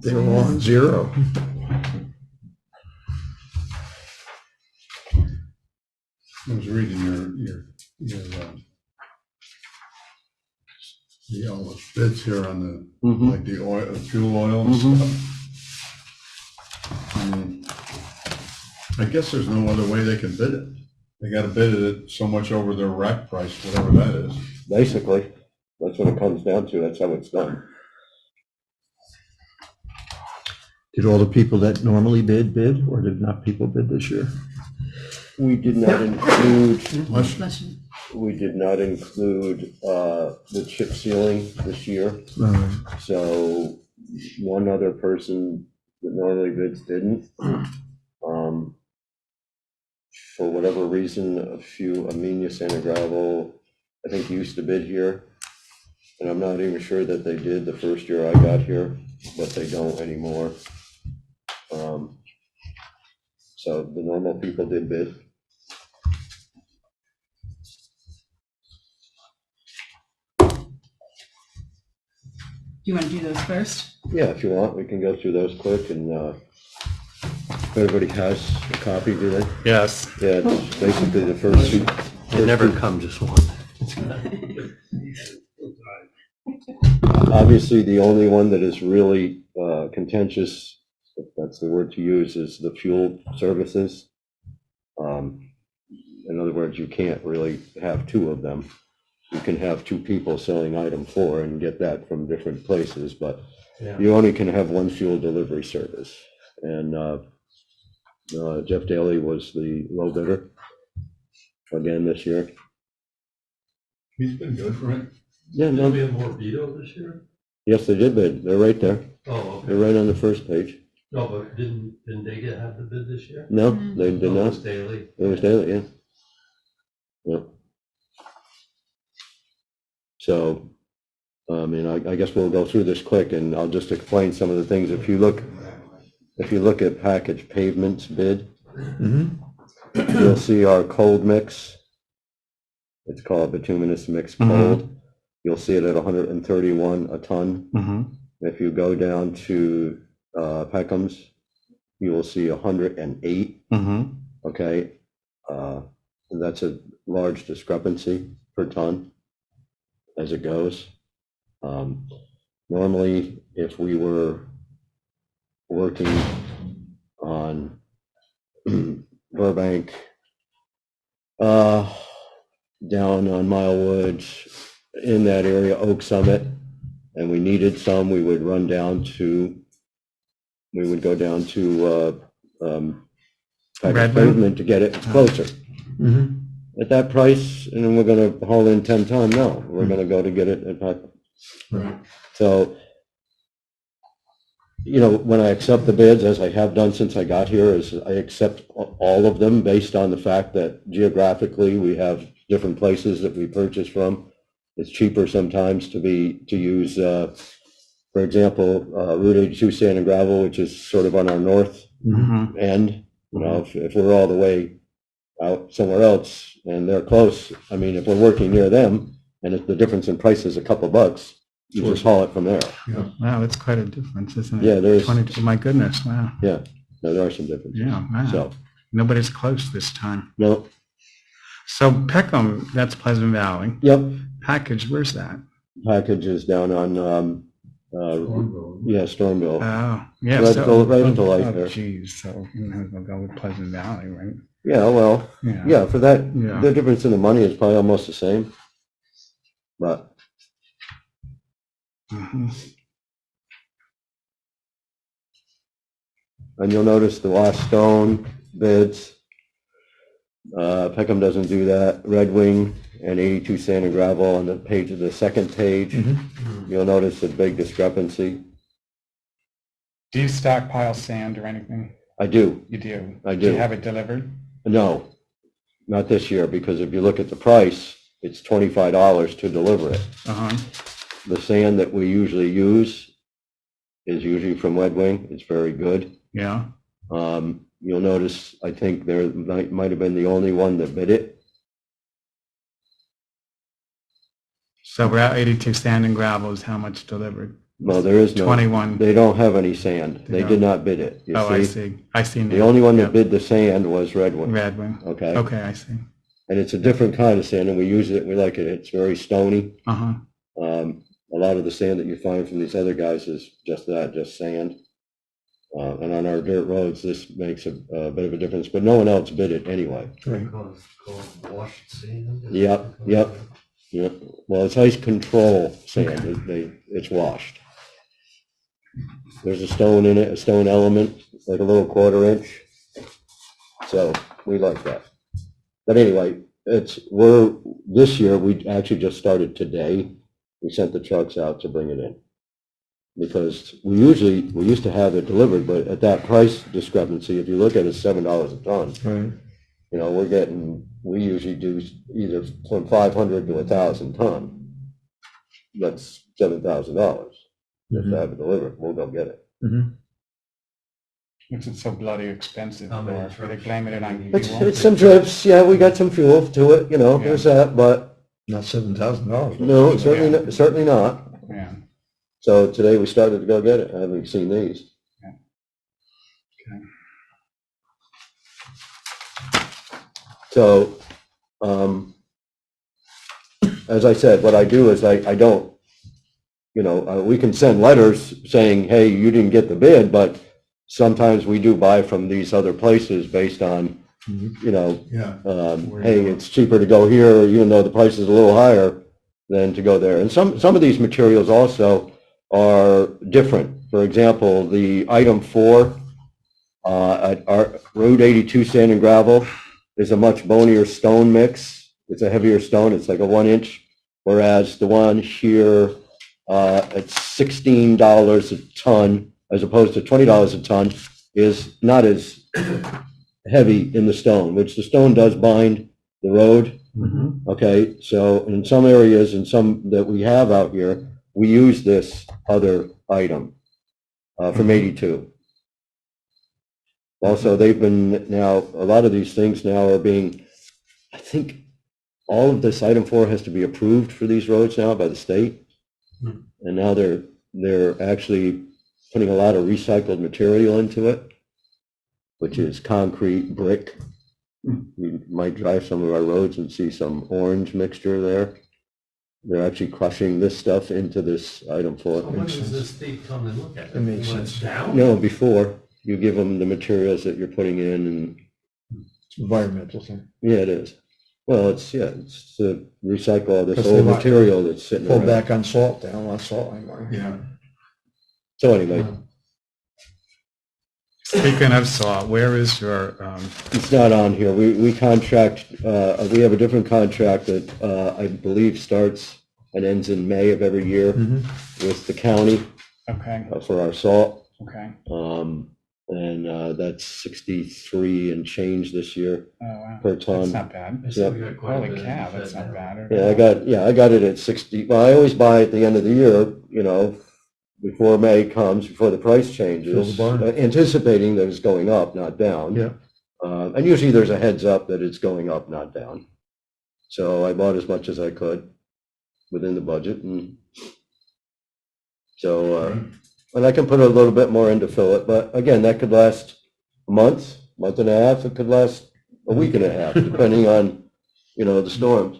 They were all on zero. I was reading all the bids here on the, like the oil, fuel oil and stuff. I guess there's no other way they can bid it. They gotta bid it so much over their rack price, whatever that is. Basically, that's what it comes down to. That's how it's done. Did all the people that normally bid, or did not people bid this year? We did not include, the chip sealing this year. So one other person that normally bids didn't. For whatever reason, Amenia Sand & Gravel, I think used to bid here. And I'm not even sure that they did the first year I got here, but they don't anymore. So the normal people did bid. Do you want to do those first? Yeah, if you want, we can go through those quick, and if everybody has a copy, do they? Yes. Yeah, it's basically the first two. They never come just one. Obviously, the only one that is really contentious, if that's the word to use, is the fuel services. In other words, you can't really have two of them. You can have two people selling item 4 and get that from different places, but you only can have one fuel delivery service. And Jeff Daly was the low bidder again this year. He's been good for it. Yeah, Did no, we have more veto this year? yes, they did bid. They're right there. Oh, They're okay. right on the first page. No, but didn't they have the bid this year? No, they did Oh, it not. was Daily. It was Daly, yeah. Yep. So, I guess we'll go through this quick, and I'll just explain some of the things. If you look at package pavements bid, you'll see our cold mix. It's called bituminous mix cold. You'll see it at 131 a ton. If you go down to Peckham's, you will see 108. Okay, that's a large discrepancy per ton as it goes. Normally, if we were working on Burbank, down on Milewood, in that area, Oak Summit, and we needed some, we would go down to package pavement to get it closer. At that price, and then we're gonna haul in 10 ton, no, we're gonna go to get it at Peckham. Right. So, when I accept the bids, as I have done since I got here, is I accept all of them based on the fact that geographically we have different places that we purchase from. It's cheaper sometimes to use, for example, Route 82 Sand and Gravel, which is sort of on our north end. If we're all the way out somewhere else and they're close, if we're working near them and if the difference in price is a couple bucks, you just haul it from there. Wow, that's quite a difference, isn't it? Yeah, there's, 22, my goodness, wow. yeah, no, there are some differences. Yeah, wow. So, Nobody's close this time. no, So Peckham, that's Pleasant Valley. yep, Package, where's that? package is down on, Stormville. Oh, yeah. Right into light there. Geez, so we'll go with Pleasant Valley, right? Yeah, well, yeah, for that, Yeah. the difference in the money is probably almost the same. But Mhm. and you'll notice the Lost Stone bids. Peckham doesn't do that. Red Wing and 82 Sand and Gravel on the second page. You'll notice a big discrepancy. Do you stockpile sand or anything? I do. You do? I Do do. you have it delivered? No, not this year, because if you look at the price, it's $25 to deliver it. Uh-huh. The sand that we usually use is usually from Red Wing. It's very good. Yeah. You'll notice, I think there might have been the only one that bid it. So Route 82 Sand and Gravel is how much delivered? Well, there is no. 21. They don't have any sand. They did not bid it. You Oh, I see. I see now. The only one that Yep. bid the sand was Redwood. Redwood. Okay. Okay, I see. And it's a different kind of sand, and we use it. We like it. It's very stony. Uh-huh. A lot of the sand that you find from these other guys is just that, just sand. And on our dirt roads, this makes a bit of a difference, but no one else bid it anyway. Right. Called washed sand? Yep, yep. Yep. Well, it's ice control sand. It's washed. There's a stone in it, a stone element, like a little 1/4 inch. So we like that. But anyway, this year, we actually just started today. We sent the trucks out to bring it in. Because we used to have it delivered, but at that price discrepancy, if you look at it, it's $7 a ton. Right. You know, we usually do either from 500 to 1,000 ton. That's $7,000 just to have it delivered. We'll go get it. Which is so bloody expensive. How many Or they trips? blame it on It's fuel. some trips, yeah, we got some fuel to it, you know, there's that, but Not $7,000. no, certainly not. Yeah. So today we started to go get it. I haven't seen these. Okay. So, as I said, what I do is I don't, we can send letters saying, hey, you didn't get the bid, but sometimes we do buy from these other places based on, Yeah. hey, it's cheaper to go here, even though the price is a little higher than to go there. And some of these materials also are different. For example, the item 4 at our Route 82 sand and gravel is a much bonier stone mix. It's a heavier stone. It's like a 1 inch, whereas the one here at $16 a ton, as opposed to $20 a ton, is not as heavy in the stone, which the stone does bind the road. Okay, so in some areas and some that we have out here, we use this other item from 82. Also, they've been now, a lot of these things now are being, I think all of this item 4 has to be approved for these roads now by the state. And now they're actually putting a lot of recycled material into it, which is concrete, brick. You might drive some of our roads and see some orange mixture there. They're actually crushing this stuff into this item 4. So when does the state come and look at it? It makes When it's sense. down? No, before you give them the materials that you're putting in, and It's environmental thing. yeah, it is. Well, it's to recycle all this Because old they want- material that's sitting Pull around. back on salt. They don't want salt anymore. Yeah. So anyway, Speaking of salt, where is your, it's not on here. We contract, we have a different contract that I believe starts and ends in May of every year with the county okay, for our salt. okay. And that's 63 and change this year Oh, wow. per That's ton. not bad. I see we got quite a Holy bit in cow, the that's shed not now. bad. Yeah, I got it at 60. Well, I always buy at the end of the year, before May comes, before the price Fill changes, the barn. anticipating that it's going up, not down. Yeah. And usually there's a heads up that it's going up, not down. So I bought as much as I could within the budget, and so, and I can put a little bit more in to fill it, but again, that could last a month and a half, it could last a week and a half, depending on, the storms.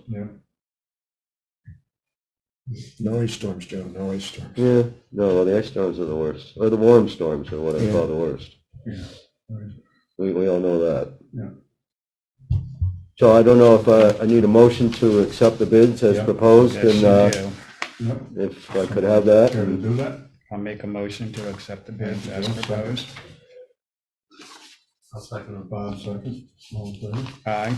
No ice storms, Joe, no ice storms. Yeah, no, well, the ice storms are the worst, or the warm storms are what I Yeah. call the worst. Yeah. We all know that. Yeah. So I don't know if I need a motion to accept the bids as Yeah. proposed, Yes, and you do. if I could have that. Care to do that? I'll make a motion to accept the bids Thank as you. proposed. I'll second it. Bob, second. All in favor? Aye.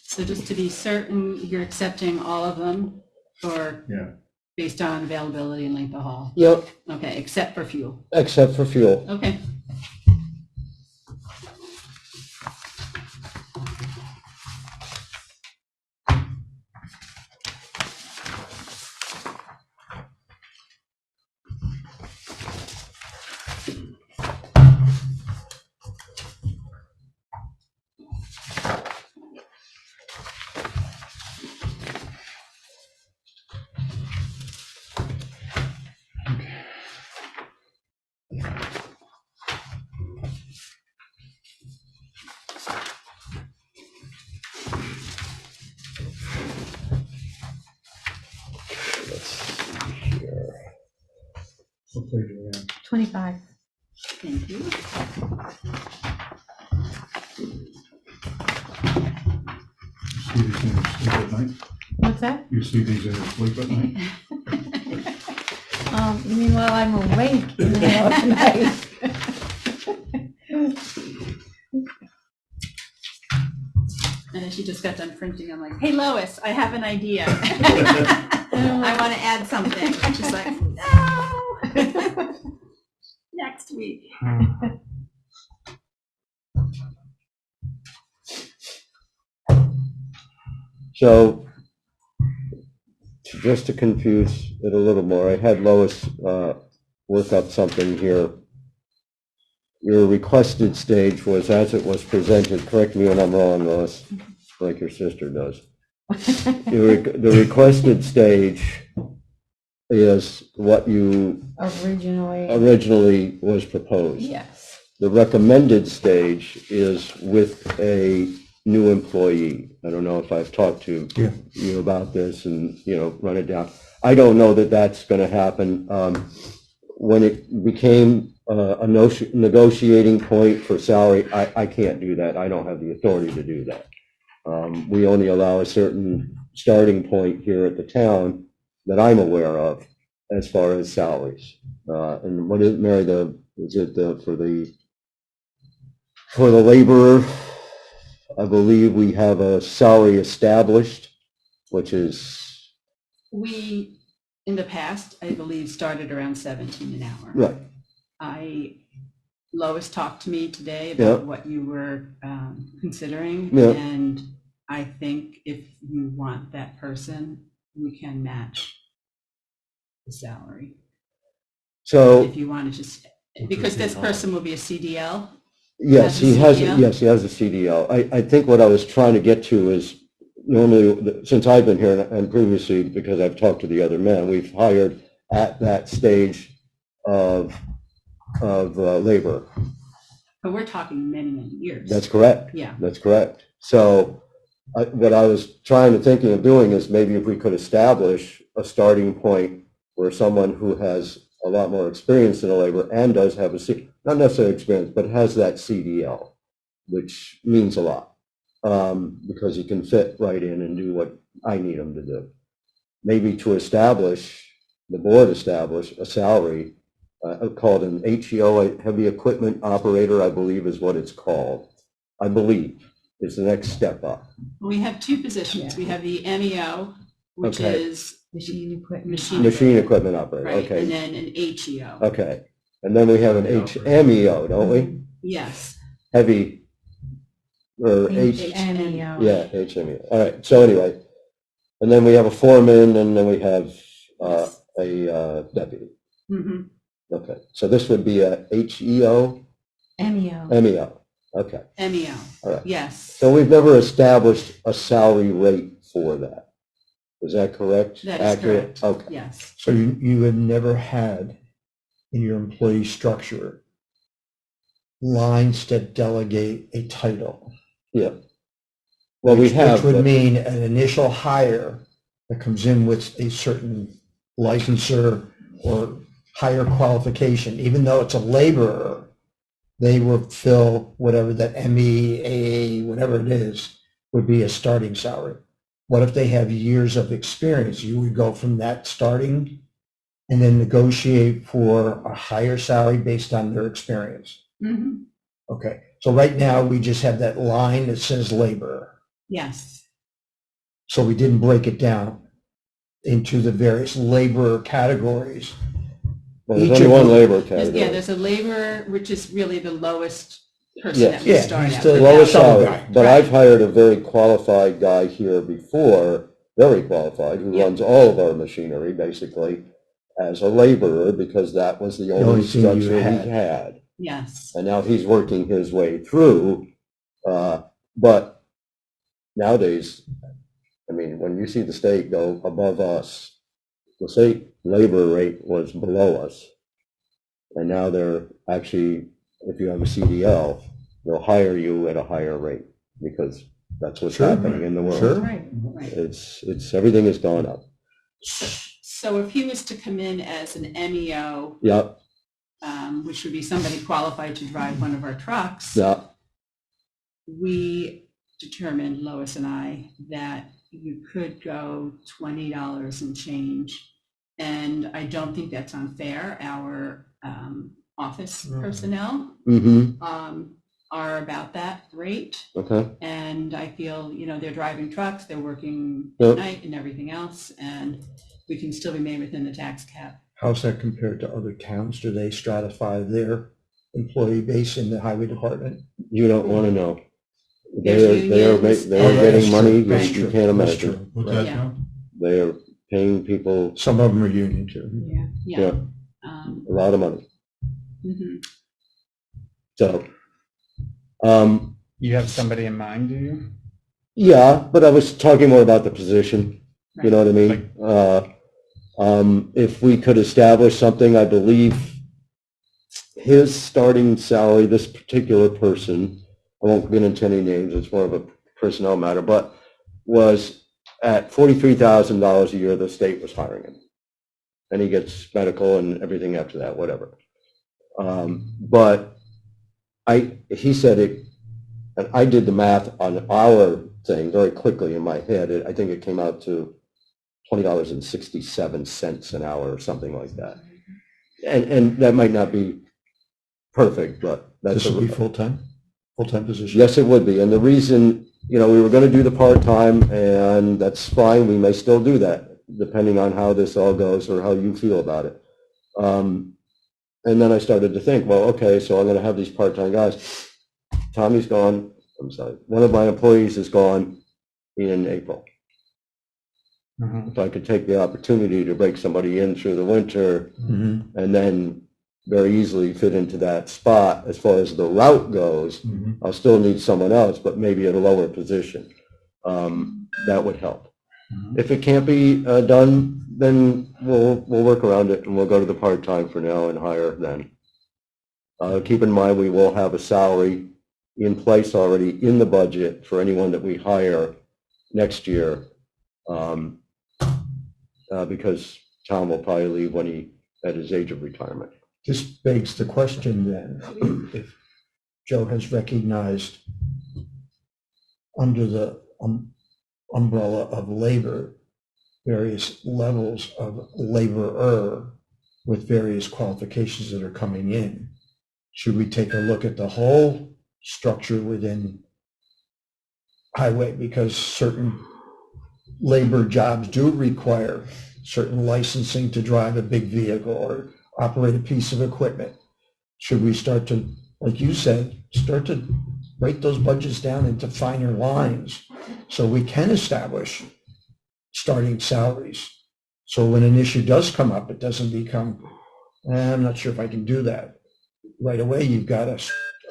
So just to be certain, you're accepting all of them, or Yeah. based on availability and length of haul? Yep, Okay, except for fuel. except for fuel. Okay. 25. Thank you. See these in your sleep at night? What's that? You see these in your sleep at night? You mean while I'm awake in the middle of the night? And then she just got done printing. I'm like, hey, Lois, I have an idea. I want to add something. And she's like, no. Next week. So, just to confuse it a little more, I had Lois work up something here. Your requested stage was as it was presented, correct me when I'm wrong, Lois, like your sister does. The requested stage is what you originally was proposed. Yes. The recommended stage is with a new employee. I don't know if I've talked to you about this and, run it down. I don't know that that's going to happen. When it became a negotiating point for salary, I can't do that. I don't have the authority to do that. We only allow a certain starting point here at the town that I'm aware of as far as salaries. And what is, Mary, for the laborer, I believe we have a salary established, which is... We, in the past, I believe, started around 17 an hour. Right. Lois talked to me today about what you were considering, and I think if you want that person, we can match the salary. So... If you want to just, because this person will be a CDL. Yes, he has a CDL? I think what I was trying to get to is normally, since I've been here and previously, because I've talked to the other men, we've hired at that stage of labor. But we're talking many, many years. That's correct. Yeah. That's correct. So what I was thinking of doing is maybe if we could establish a starting point where someone who has a lot more experience in the labor and does have not necessarily experience, but has that CDL, which means a lot, because he can fit right in and do what I need him to do. Maybe to the board establish a salary called an HEO, a heavy equipment operator, I believe is what it's called. I believe is the next step up. We have two positions. We have the MEO, which is Machine equipment. Machine equipment operator, right, okay. and then an HEO. Okay. And then we have an HMEO, don't we? Yes. Heavy, or HMEO. yeah, HMEO. All right, so anyway, and then we have a foreman, and then we have a deputy. Mm-hmm. Okay, so this would be a HEO? MEO. MEO, okay. MEO, All right. yes. So we've never established a salary rate for that. Is that correct? That is Accurate? correct. Okay. Yes. So you have never had in your employee structure lines that delegate a title. Yeah. Well, we have. Which would mean an initial hire that comes in with a certain licensure or higher qualification, even though it's a laborer, they will fill whatever that MEA, whatever it is, would be a starting salary. What if they have years of experience? You would go from that starting and then negotiate for a higher salary based on their experience. Mm-hmm. Okay, so right now we just have that line that says laborer. Yes. So we didn't break it down into the various laborer categories. Well, there's each only of one them- labor category. There's a laborer, which is really the lowest person Yes. that we Yeah, start he's at. the but Lowest that- Some salary, guy. but I've hired a very qualified guy here before, very qualified, who Yeah. runs all of our machinery, basically, as a laborer, because that was the only only thing you structure had. he had. Yes. And now he's working his way through, but nowadays, I mean, when you see the state go above us, the state labor rate was below us. And now they're actually, if you have a CDL, they'll hire you at a higher rate because that's what's Sure. happening in the world. Sure. Right. Right. It's everything has gone up. So if he was to come in as an MEO, Yep. which would be somebody qualified to drive one of our trucks, Yeah, we determined, Lois and I, that you could go $20 and change. And I don't think that's unfair. Our office personnel mm-hmm, are about that rate. okay, And I feel, they're driving trucks, they're working Yep. at night and everything else, and we can still be made within the tax cap. How's that compared to other towns? Do they stratify their employee base in the highway department? you don't want to know. There's They are unions. getting money That's you true. can't That's imagine. true. What's Right. that, Yeah. John? They are paying people Some of them are union too. Yeah. Yeah. a lot of money. Mhm. So, You have somebody in mind, do you? yeah, but I was talking more about the position. You know what I mean? If we could establish something, I believe his starting salary, this particular person, I won't get into any names, it's more of a personnel matter, but was at $43,000 a year, the state was hiring him. And he gets medical and everything after that, whatever. But he said it, and I did the math on our thing very quickly in my head. I think it came out to $20.67 an hour or something like that. And that might not be perfect, but that's. This would be full-time position? Yes, it would be. And the reason, we were going to do the part-time, and that's fine. We may still do that, depending on how this all goes or how you feel about it. And then I started to think, well, okay, so I'm going to have these part-time guys. Tommy's gone. I'm sorry. One of my employees is gone in April. Mhm. If I could take the opportunity to break somebody in through the winter Mhm. and then very easily fit into that spot as far as the route goes, Mhm. I'll still need someone else, but maybe at a lower position. That would help. If it can't be done, then we'll work around it and we'll go to the part-time for now and hire then. Keep in mind, we will have a salary in place already in the budget for anyone that we hire next year, because Tom will probably leave when at his age of retirement. This begs the question then, if Joe has recognized under the umbrella of labor, various levels of laborer with various qualifications that are coming in, should we take a look at the whole structure within highway? Because certain labor jobs do require certain licensing to drive a big vehicle or operate a piece of equipment. Should we start to, like you said, start to break those budgets down into finer lines so we can establish starting salaries? So when an issue does come up, it doesn't become, I'm not sure if I can do that. Right away, you've got a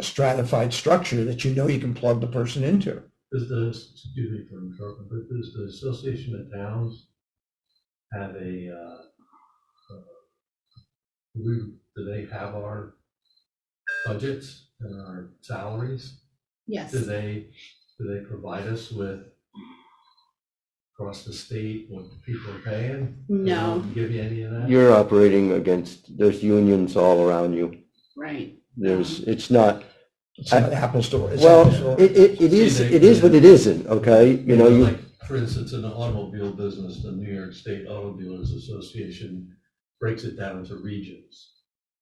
stratified structure that you can plug the person into. Excuse me for interrupting, but does the Association of Towns have do they have our budgets and our salaries? Yes. Do they provide us with across the state what people are paying? They No. don't give you any of that? You're operating there's unions all around you. Right. It's not, It's not apples to, it's well, apples to. it is, but it isn't, okay? Like, for instance, in the automobile business, the New York State Auto Dealers Association breaks it down into regions.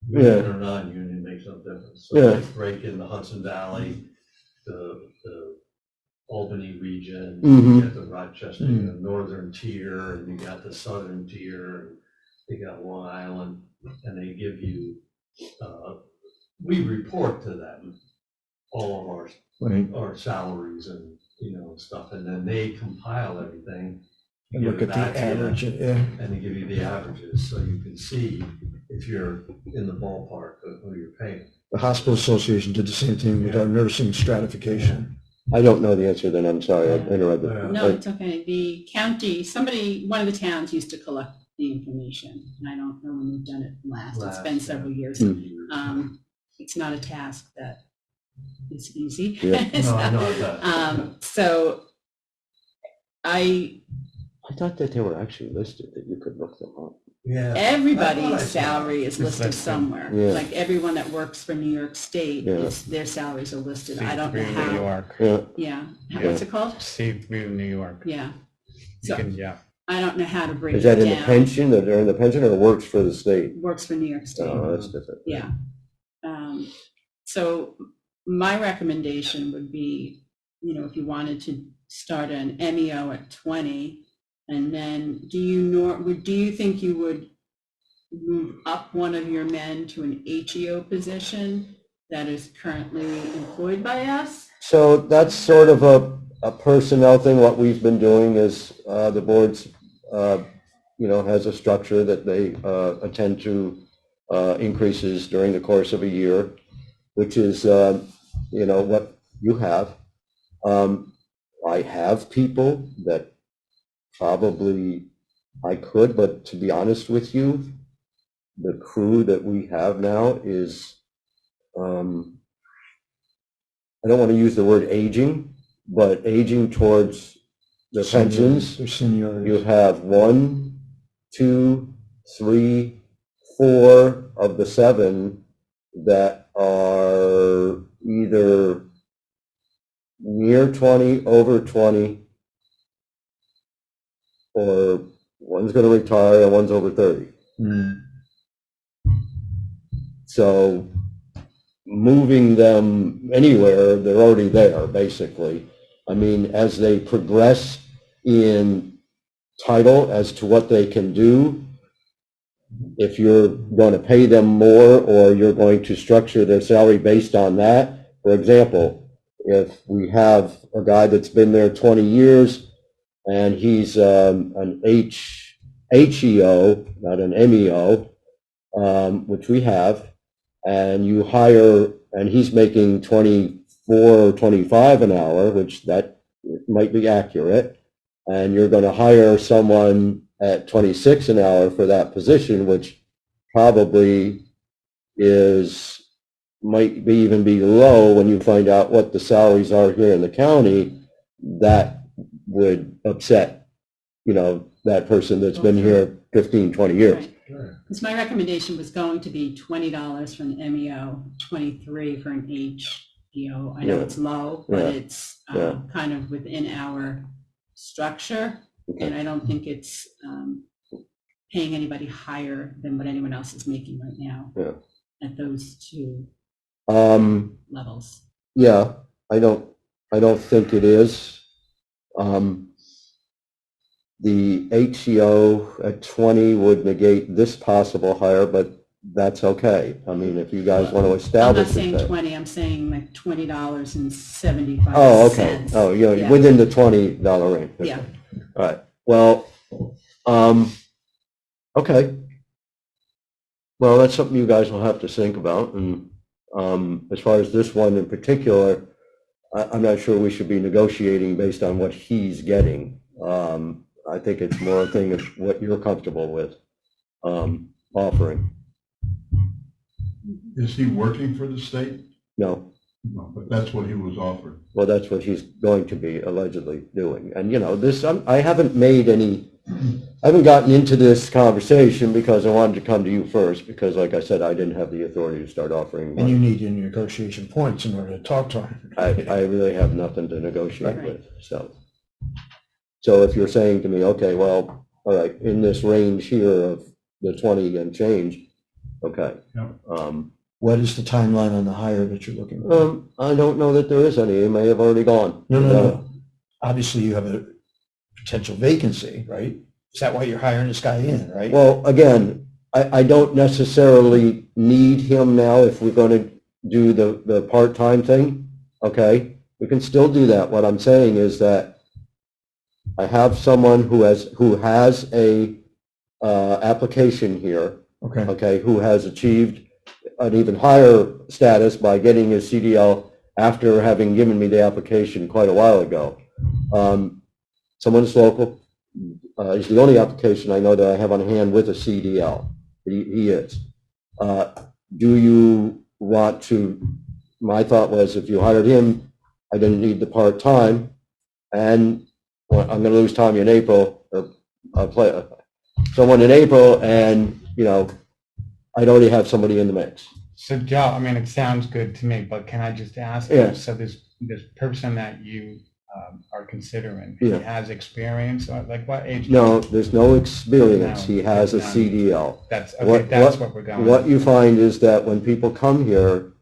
Union or non-union makes no difference. So they break in the Hudson Valley, the Albany region, you got the Rochester, northern tier, and you got the southern tier, and you got Long Island, and they give you, we report to them all of our salaries and, stuff, and then they compile everything. And look at the average, yeah. And they give you the averages, so you can see if you're in the ballpark of who you're paying. The Hospital Association did the same thing with our nursing stratification. I don't know the answer, then I'm sorry, I interrupted. No, it's okay. The county, one of the towns used to collect the information, and I don't know when we've done it last. It's been several years. It's not a task that is easy. Yeah. No, I know that. So I I thought that they were actually listed, that you could look them up. Yeah. everybody's salary is listed listed. somewhere. Yeah. Like everyone that works for New York State, Yeah. their salaries are listed. I don't know See through New how. York. Yeah, Yeah, Yeah. what's it called? See through New York. Yeah, You So- can, yeah. I don't know how to break it is that in the down. pension, that they're in the pension, or works for the state? Works for New York State. Oh, that's different. Yeah. So my recommendation would be, if you wanted to start an MEO at 20, and then do you think you would move up one of your men to an HEO position that is currently employed by us? So that's sort of a personnel thing. What we've been doing is, the board's, has a structure that they attend to increases during the course of a year, which is, what you have. I have people that probably I could, but to be honest with you, the crew that we have now is, I don't want to use the word aging, but aging towards the pensions. Their seniority. You have 1, 2, 3, 4 of the 7 that are either near 20, over 20, or one's going to retire and one's over 30. Mm. So moving them anywhere, they're already there, basically. I mean, as they progress in title as to what they can do, if you're going to pay them more or you're going to structure their salary based on that, for example, if we have a guy that's been there 20 years and he's an HEO, not an MEO, which we have, and you hire, and he's making 24 or 25 an hour, which that might be accurate, and you're going to hire someone at 26 an hour for that position, which probably might be even be low when you find out what the salaries are here in the county, that would upset, that person that's been here 15, 20 years. Right. Because my recommendation was going to be $20 for an MEO, 23 for an HEO. I know Yeah. it's low, but Yeah. it's Yeah. kind of within our structure. Okay. And I don't think it's paying anybody higher than what anyone else is making right now Yeah. at those two levels. Yeah, I don't think it is. The HEO at 20 would negate this possible hire, but that's okay. I mean, if you guys want to I'm establish not saying it. 20, I'm saying like $20.75. Oh, okay. Oh, Yeah. within the $20 range. Okay. Yeah. All right. Well, okay. Well, that's something you guys will have to think about. And as far as this one in particular, I'm not sure we should be negotiating based on what he's getting. I think it's more a thing of what you're comfortable with offering. Is he working for the state? No, No, but that's what he was offered. well, that's what he's going to be allegedly doing. And, I haven't gotten into this conversation because I wanted to come to you first, because like I said, I didn't have the authority to start offering And money. you need your negotiation points in order to talk to them. I really have nothing to negotiate Right. with, so if you're saying to me, okay, well, all right, in this range here of the 20 and change, okay. Yeah. What is the timeline on the hire that you're looking for? I don't know that there is any. It may have already gone. No. Obviously, you have a potential vacancy, right? Is that why you're hiring this guy in, right? Well, again, I don't necessarily need him now if we're going to do the part-time thing, okay? We can still do that. What I'm saying is that I have someone who has a application here, Okay. okay, who has achieved an even higher status by getting his CDL after having given me the application quite a while ago. Someone is local. He's the only application I know that I have on hand with a CDL. He is. Do you want to, my thought was if you hired him, I didn't need the part-time, and I'm going to lose Tommy in April. someone in April and, I'd already have somebody in the mix. So Joe, I mean, it sounds good to me, but can I just ask Yeah. you, so this person that you are considering, he Yeah. has experience, or like what age? No, there's no experience. No, He has a none. CDL. That's, okay, that's what we're going. What you find is that when people come here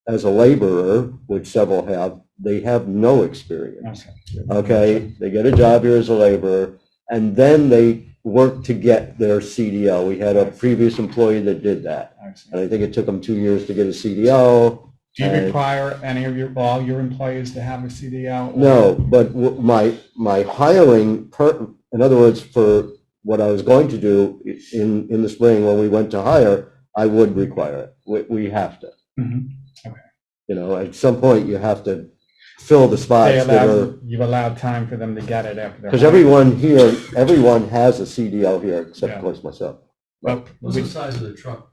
as a laborer, which several have, they have no experience. Okay. Okay, they get a job here as a laborer, and then they work to get their CDL. We had a previous employee that did that, I see. and I think it took him 2 years to get a CDL. Do you and- require any of all your employees to have a CDL? or- No, but my hiring, in other words, for what I was going to do in the spring when we went to hire, I would require it. We have to. Mhm. At some point, you have to fill the spots that are, You've allowed time for them to get it after they're. because hired. everyone has a CDL here, except Yeah. of course myself. But What's we- the size of the truck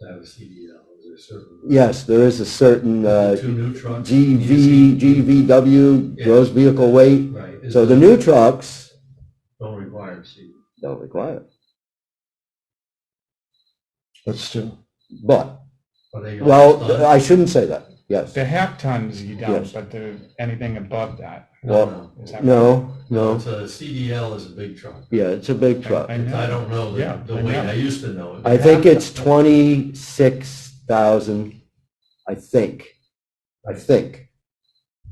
to have a CDL? Is there a certain? Yes, there is a certain Two new trucks? GVW, Yeah. gross vehicle weight. Right. Is So the it- new trucks Don't require a CDL. don't require it. But still, But, Are they almost done? well, I shouldn't say that. Yes. The half tons you don't, Yes. but anything above that. Well, Is that no, No, no. it's a CDL is a big truck. Yeah, it's a big truck. I know. I don't know Yeah, the I weight. know. I used to know it. I think it's 26,000, I think,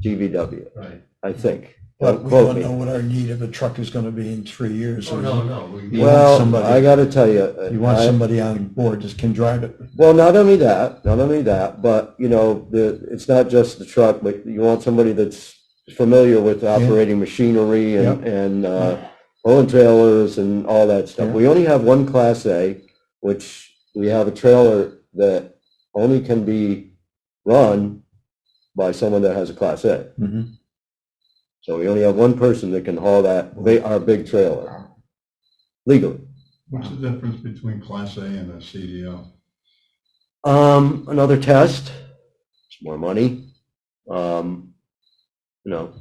GVW, Right. I think. but Don't we quote don't me. know what our need of a truck is gonna be in 3 years. Oh, so no. You want Well, somebody- I gotta tell you. You want somebody on board that can drive it. Well, not only that, but, it's not just the truck, but you want somebody that's familiar with operating machinery and pulling trailers and all that stuff. Yeah. We only have one Class A, which we have a trailer that only can be run by someone that has a Class A. Mhm. So we only have one person that can haul our big trailer legally. What's the difference between Class A and a CDL? Another test, it's more money. Um, you know,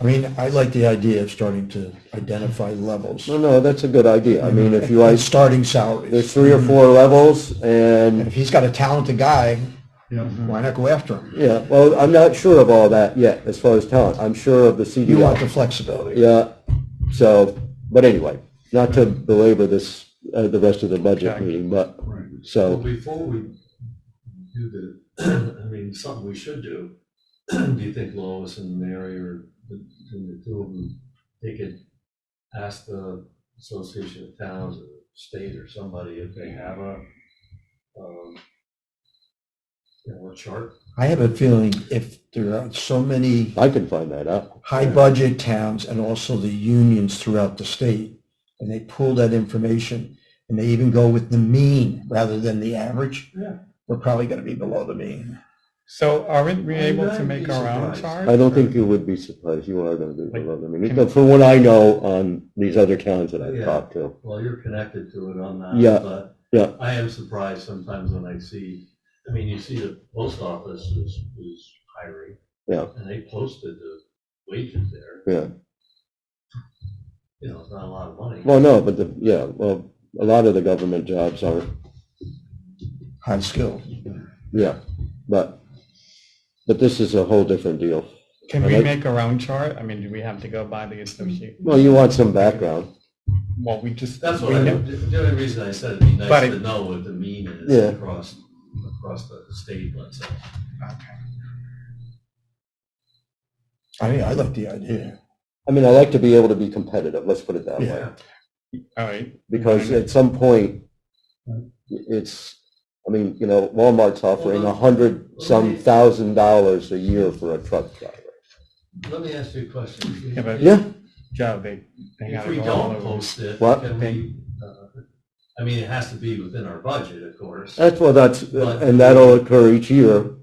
I mean, I like the idea of starting to identify levels. no, that's a good idea. I mean, if you And like, starting salaries. there's 3 or 4 levels And and, if he's got a talented guy, Yeah. why not go after him? yeah, well, I'm not sure of all that yet as far as talent. I'm sure of the You want the CDL. flexibility. Yeah, so, but anyway, not to belabor this, the rest of the budget Okay. meeting, but, Right. Well, so, before we do the, I mean, something we should do, do you think Lois and Mary or between the two of them, they could ask the Association of Towns or state or somebody if they have a chart? I have a feeling if there are so many I can find that out. high-budget towns and also the unions throughout the state, and they pull that information, and they even go with the mean rather than the average, Yeah. we're probably going to be below the mean. So aren't we able to I'd make be our own surprised. chart? I don't think you would be surprised. You are going to be Like, below them. I mean, from what I know on these other towns that I've Yeah. talked to. Well, you're connected to it on that. Yeah, But yeah. I am surprised sometimes when I see, I mean, you see the post office is hiring. Yeah. And they posted the wages there. Yeah. It's not a lot of money. Well, no, but a lot of the government jobs are, High skill. yeah, but this is a whole different deal. Can I we like- make our own chart? I mean, do we have to go by the association? Well, you want some background. Well, we just. That's we what know- the only reason I said it'd be nice But to it- know what the mean is Yeah. across the state, let's say. Okay. I mean, I like the idea. I mean, I like to be able to be competitive, let's put it that way. Yeah. All right. Because at some point, Walmart's offering $100,000 a year for a truck driver. Let me ask you a question. Yeah, but Yeah, Joe, they If gotta we go all don't over. post it, What? can we, I mean, it has to be within our budget, of course. and that'll occur each year,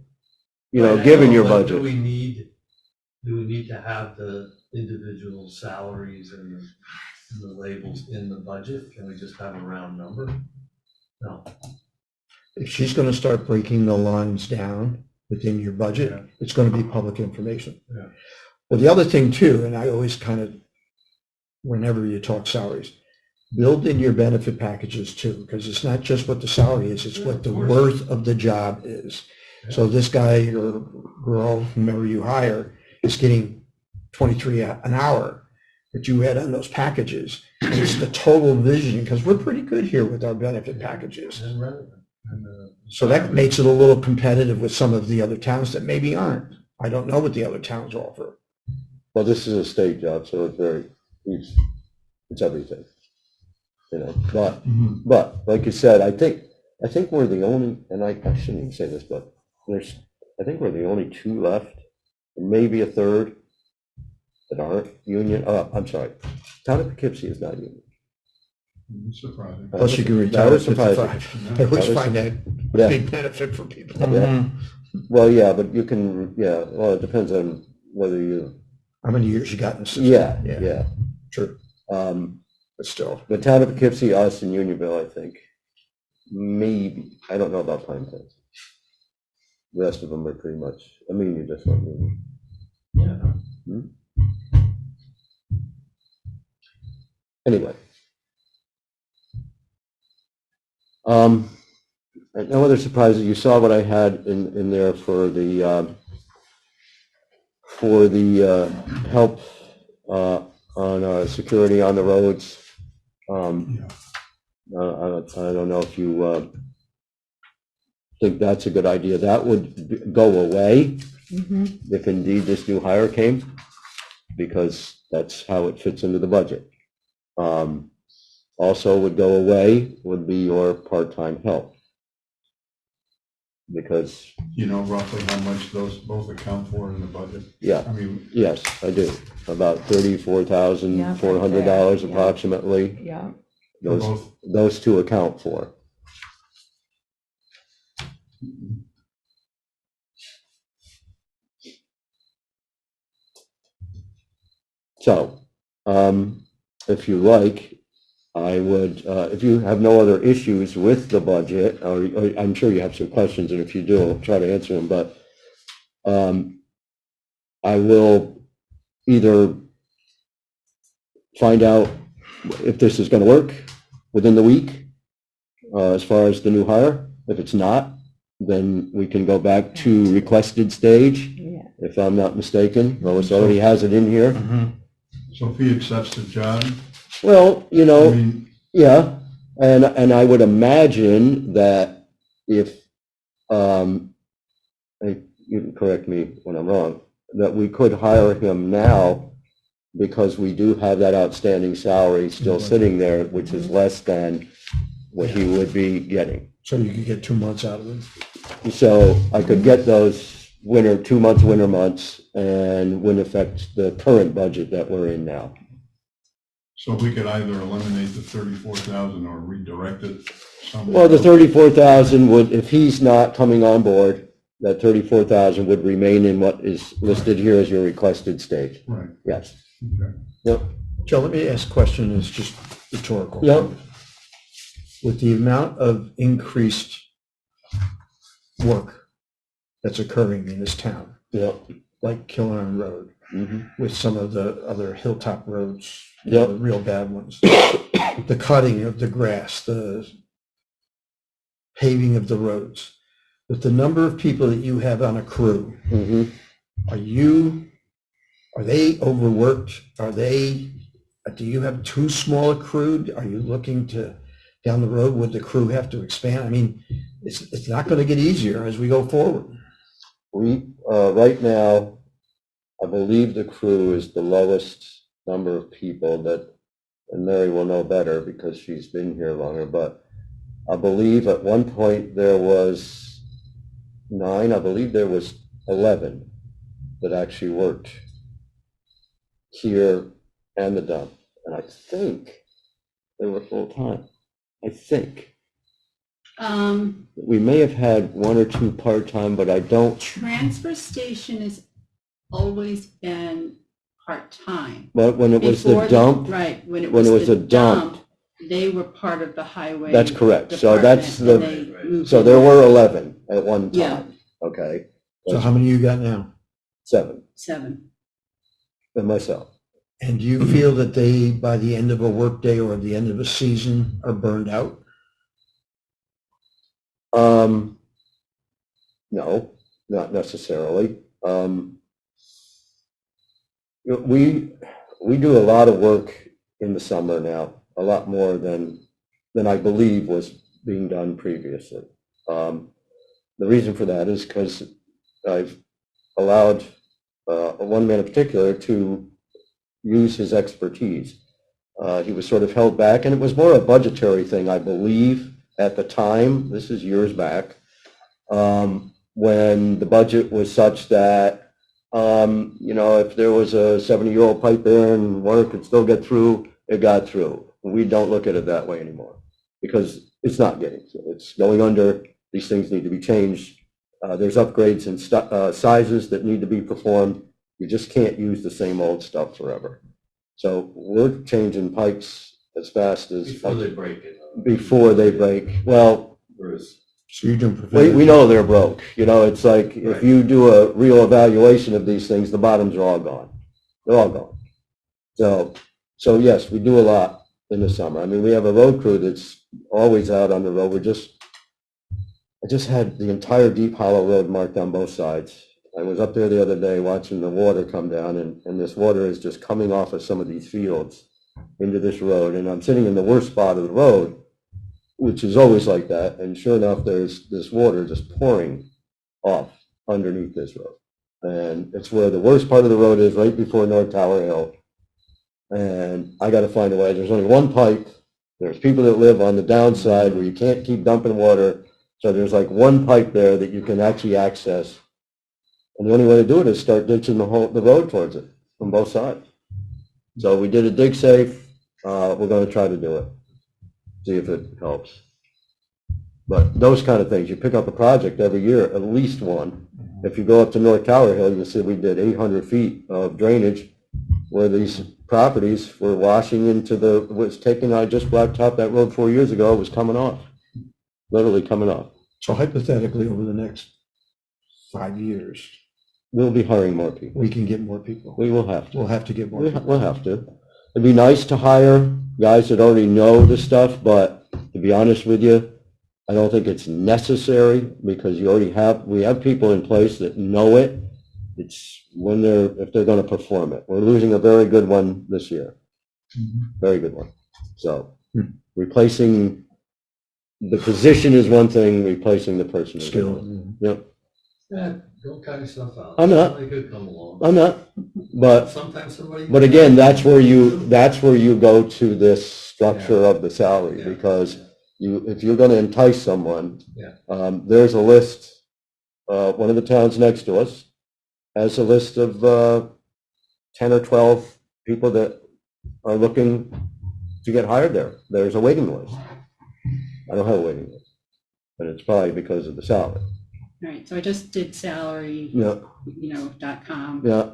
Right, I given know, your but budget. Do we need to have the individual salaries and the labels in the budget? Can we just have a round number? No. If she's going to start breaking the lines down, within your budget, Yeah. it's going to be public information. Yeah. Well, the other thing too, and I always kind of, whenever you talk salaries, build in your benefit packages too, because it's not just what the salary is, it's what the worth of the job is. So this guy or girl, whomever you hire, is getting 23 an hour, but you add on those packages, and it's the total vision, because we're pretty good here with our benefit packages. And relevant. And, So that makes it a little competitive with some of the other towns that maybe aren't. I don't know what the other towns offer. Well, this is a state job, so it's everything, you know, but like you said, I think we're the only, and I shouldn't even say this, but I think we're the only two left, maybe a third, that aren't union. I'm sorry, Town of Poughkeepsie is not union. It's surprising. Plus you can That retire at was surprising. 55. I always find that a Yeah. big benefit for people. Yeah. Well, yeah, but you can, well, it depends on whether you, How many years you got in the system? yeah. True, Um, but still. the Town of Poughkeepsie, us, and Unionville, I think, maybe, I don't know about Pine Place. The rest of them are pretty much, I mean, you just don't need. Yeah. Anyway. No other surprises. You saw what I had in there for the help on security on the roads. I don't know if you think that's a good idea. That would go away if indeed this new hire came, because that's how it fits into the budget. Also would go away would be your part-time help. Because, You know roughly how much those both account for in the budget? yeah, I mean, yes, I do. About $34,400 Yeah. approximately. Yeah. for Those, both, those two account for. So, if you like, I would, if you have no other issues with the budget, or I'm sure you have some questions, and if you do, I'll try to answer them, but I will either find out if this is going to work within the week, as far as the new hire. If it's not, then we can go back to requested stage, Yeah. if I'm not mistaken. Lois already has it in here. so if he accepts the job, Well, you I know, mean, yeah, and I would imagine that if, you can correct me when I'm wrong, that we could hire him now because we do have that outstanding salary still sitting there, which is less than what he would be getting. So you could get 2 months out of it. So I could get those 2 months, winter months, and wouldn't affect the current budget that we're in now. so we could either eliminate the 34,000 or redirect it somewhere. Well, the else. 34,000 would, if he's not coming on board, that 34,000 would remain in what is listed here as your requested stage. Right, Yes. okay. Yep. Joe, let me ask a question, it's just rhetorical. Yep. With the amount of increased work that's occurring in this town, Yep. like Killarn Road, Mhm. with some of the other hilltop roads, Yep. the real bad ones, the cutting of the grass, the paving of the roads, with the number of people that you have on a crew, Mhm. are they overworked? Do you have too small a crew? Are you looking to, down the road, would the crew have to expand? I mean, it's not going to get easier as we go forward. We, right now, I believe the crew is the lowest number of people that, and Mary will know better because she's been here longer, but I believe at one point there was 9, I believe there was 11 that actually worked here and the dump. And I think they were full-time. I think. We may have had 1 or 2 part-time, but I don't. Transfer station has always been part-time. But when it was the Before dump, Right, when it when was it was the a dump. dump, they were part of the highway. That's correct. So department, that's and the, they moved so in. there were 11 at one Yeah. time, okay? So how many you got now? 7, 7. and myself. And do you feel that they, by the end of a workday or the end of a season, are burned out? No, not necessarily. We do a lot of work in the summer now, a lot more than I believe was being done previously. The reason for that is because I've allowed one man in particular to use his expertise. He was sort of held back, and it was more a budgetary thing, I believe, at the time. This is years back, when the budget was such that, if there was a 70-year-old pipe there and water could still get through, it got through. We don't look at it that way anymore because it's not getting through. It's going under. These things need to be changed. There's upgrades and sizes that need to be performed. You just can't use the same old stuff forever. So we're changing pipes as fast as Before they break it. before they break. Well, Whereas, So you're doing preventative. we know they're broke. It's like Right. if you do a real evaluation of these things, the bottoms are all gone. They're all gone. So yes, we do a lot in the summer. I mean, we have a road crew that's always out on the road. I just had the entire Deep Hollow Road marked on both sides. I was up there the other day watching the water come down, and this water is just coming off of some of these fields into this road. And I'm sitting in the worst spot of the road, which is always like that. And sure enough, there's this water just pouring off underneath this road. And it's where the worst part of the road is, right before North Tower Hill. And I got to find a way. There's only one pipe. There's people that live on the downside where you can't keep dumping water. So there's like one pipe there that you can actually access. And the only way to do it is start ditching the road towards it from both sides. So we did a dig safe. We're going to try to do it. See if it helps. But those kind of things, you pick up a project every year, at least one. If you go up to North Tower Hill, you'll see we did 800 feet of drainage where these properties were washing into I just blacktopped that road 4 years ago, it was coming off. Literally coming off. So hypothetically, over the next 5 years, We'll be hiring more people. we can get more people. We will have to. We'll have to get more people. We'll have to. It'd be nice to hire guys that already know the stuff, but to be honest with you, I don't think it's necessary because we have people in place that know it. It's if they're going to perform it. We're losing a very good one this year. Very good one. So replacing the position is one thing, replacing the person is Skill. another. Yep. yeah, don't count yourself out. I'm not. Somebody could come along. I'm not, but Sometimes somebody. But again, that's where you go to this structure of the salary, Yeah. because if you're going to entice someone, Yeah. there's a list. One of the towns next to us has a list of 10 or 12 people that are looking to get hired there. There's a waiting list. I don't have a waiting list, and it's probably because of the salary. All right, so I just did salary, Yeah, .com. yeah.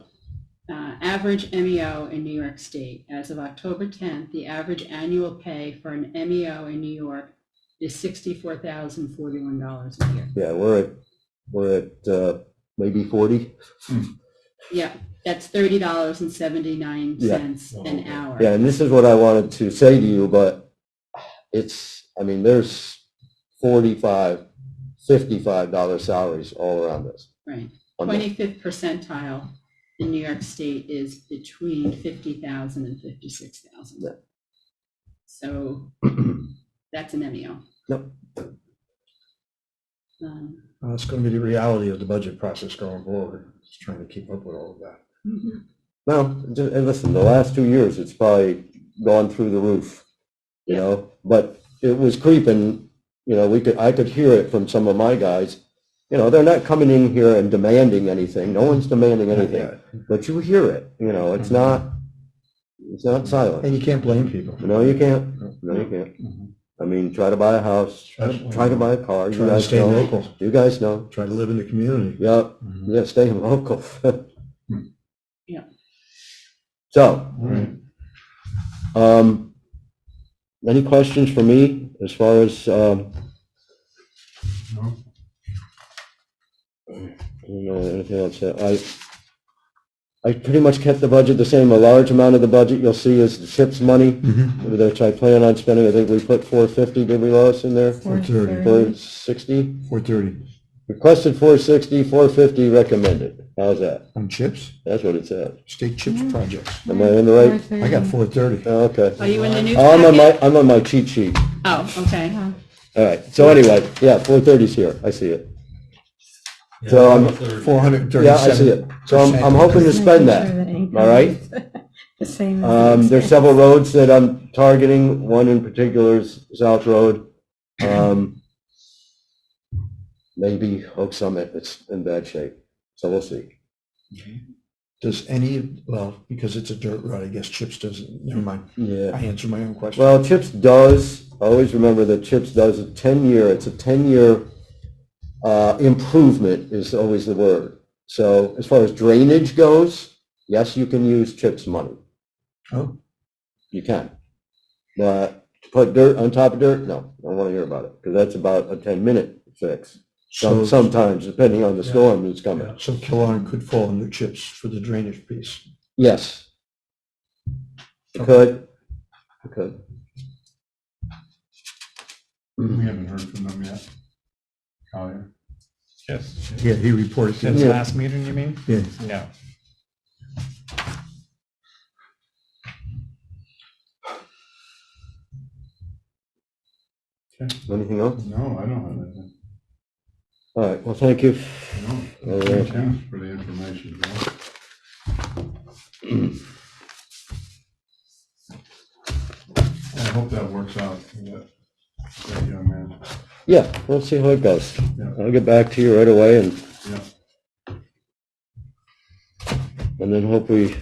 Average MEO in New York State. As of October 10th, the average annual pay for an MEO in New York is $64,041 a year. Yeah, we're at maybe 40. Yeah, that's $30.79 Yeah. an hour. Yeah, and this is what I wanted to say to you, but there's $45, $55 salaries all around us. Right. On the- 25th percentile in New York State is between 50,000 and 56,000. Yeah. So that's an MEO. Yep. It's going to be the reality of the budget process going forward. Just trying to keep up with all of that. Mhm. No, and listen, the last 2 years, it's probably gone through the roof, but it was creeping, I could hear it from some of my guys. They're not coming in here and demanding anything. No one's demanding anything, but you hear it, it's not silent. And you can't blame people. No, you can't. No, you can't. I mean, try to buy a house, try to buy a car. You Try to guys stay know. local. You guys know. Try to live in the community. Yeah, yeah, staying local. Yeah. So, any questions for me as far as, don't know anything else. I pretty much kept the budget the same. A large amount of the budget you'll see is the CHIPS money, which I plan on spending. I think we put 450, did we, Lois, in there? 430. 460? 430 Requested 460, 450 recommended. How's that? on chips, That's what it said. state chips projects. Am I in the right? I got 430. Oh, okay. Are you in the new Oh, packet? I'm on my cheat sheet. Oh, okay. All right. So anyway, yeah, 430's here. I see it. So I'm- 430. Yeah, I see it. So I'm hoping to spend that. All right. The same. as There's several roads that I'm targeting. One in particular is South Road. Maybe Oak Summit. It's in bad shape. So we'll see. Does any, well, because it's a dirt road, I guess chips doesn't, never mind. Yeah. I answered my own question. Well, CHIPS does, always remember that CHIPS does a 10-year, it's a 10-year improvement is always the word. So as far as drainage goes, yes, you can use CHIPS money. Oh. You can. But to put dirt on top of dirt, no, I don't want to hear about it, because that's about a 10-minute fix. So, Sometimes, depending on the storm that's coming. so Killarn could fall under chips for the drainage piece. Yes. It could. It could. We haven't heard from them yet. Collier? Yes. Yeah, he reported. Since Yeah. last meeting, you mean? Yeah. No. Anything else? No, I don't have anything. All right, well, thank you. No, thanks for the information, Bill. I hope that works out, that young man. Yeah, we'll see how it goes. Yeah. I'll get back to you right away and Yeah. then hopefully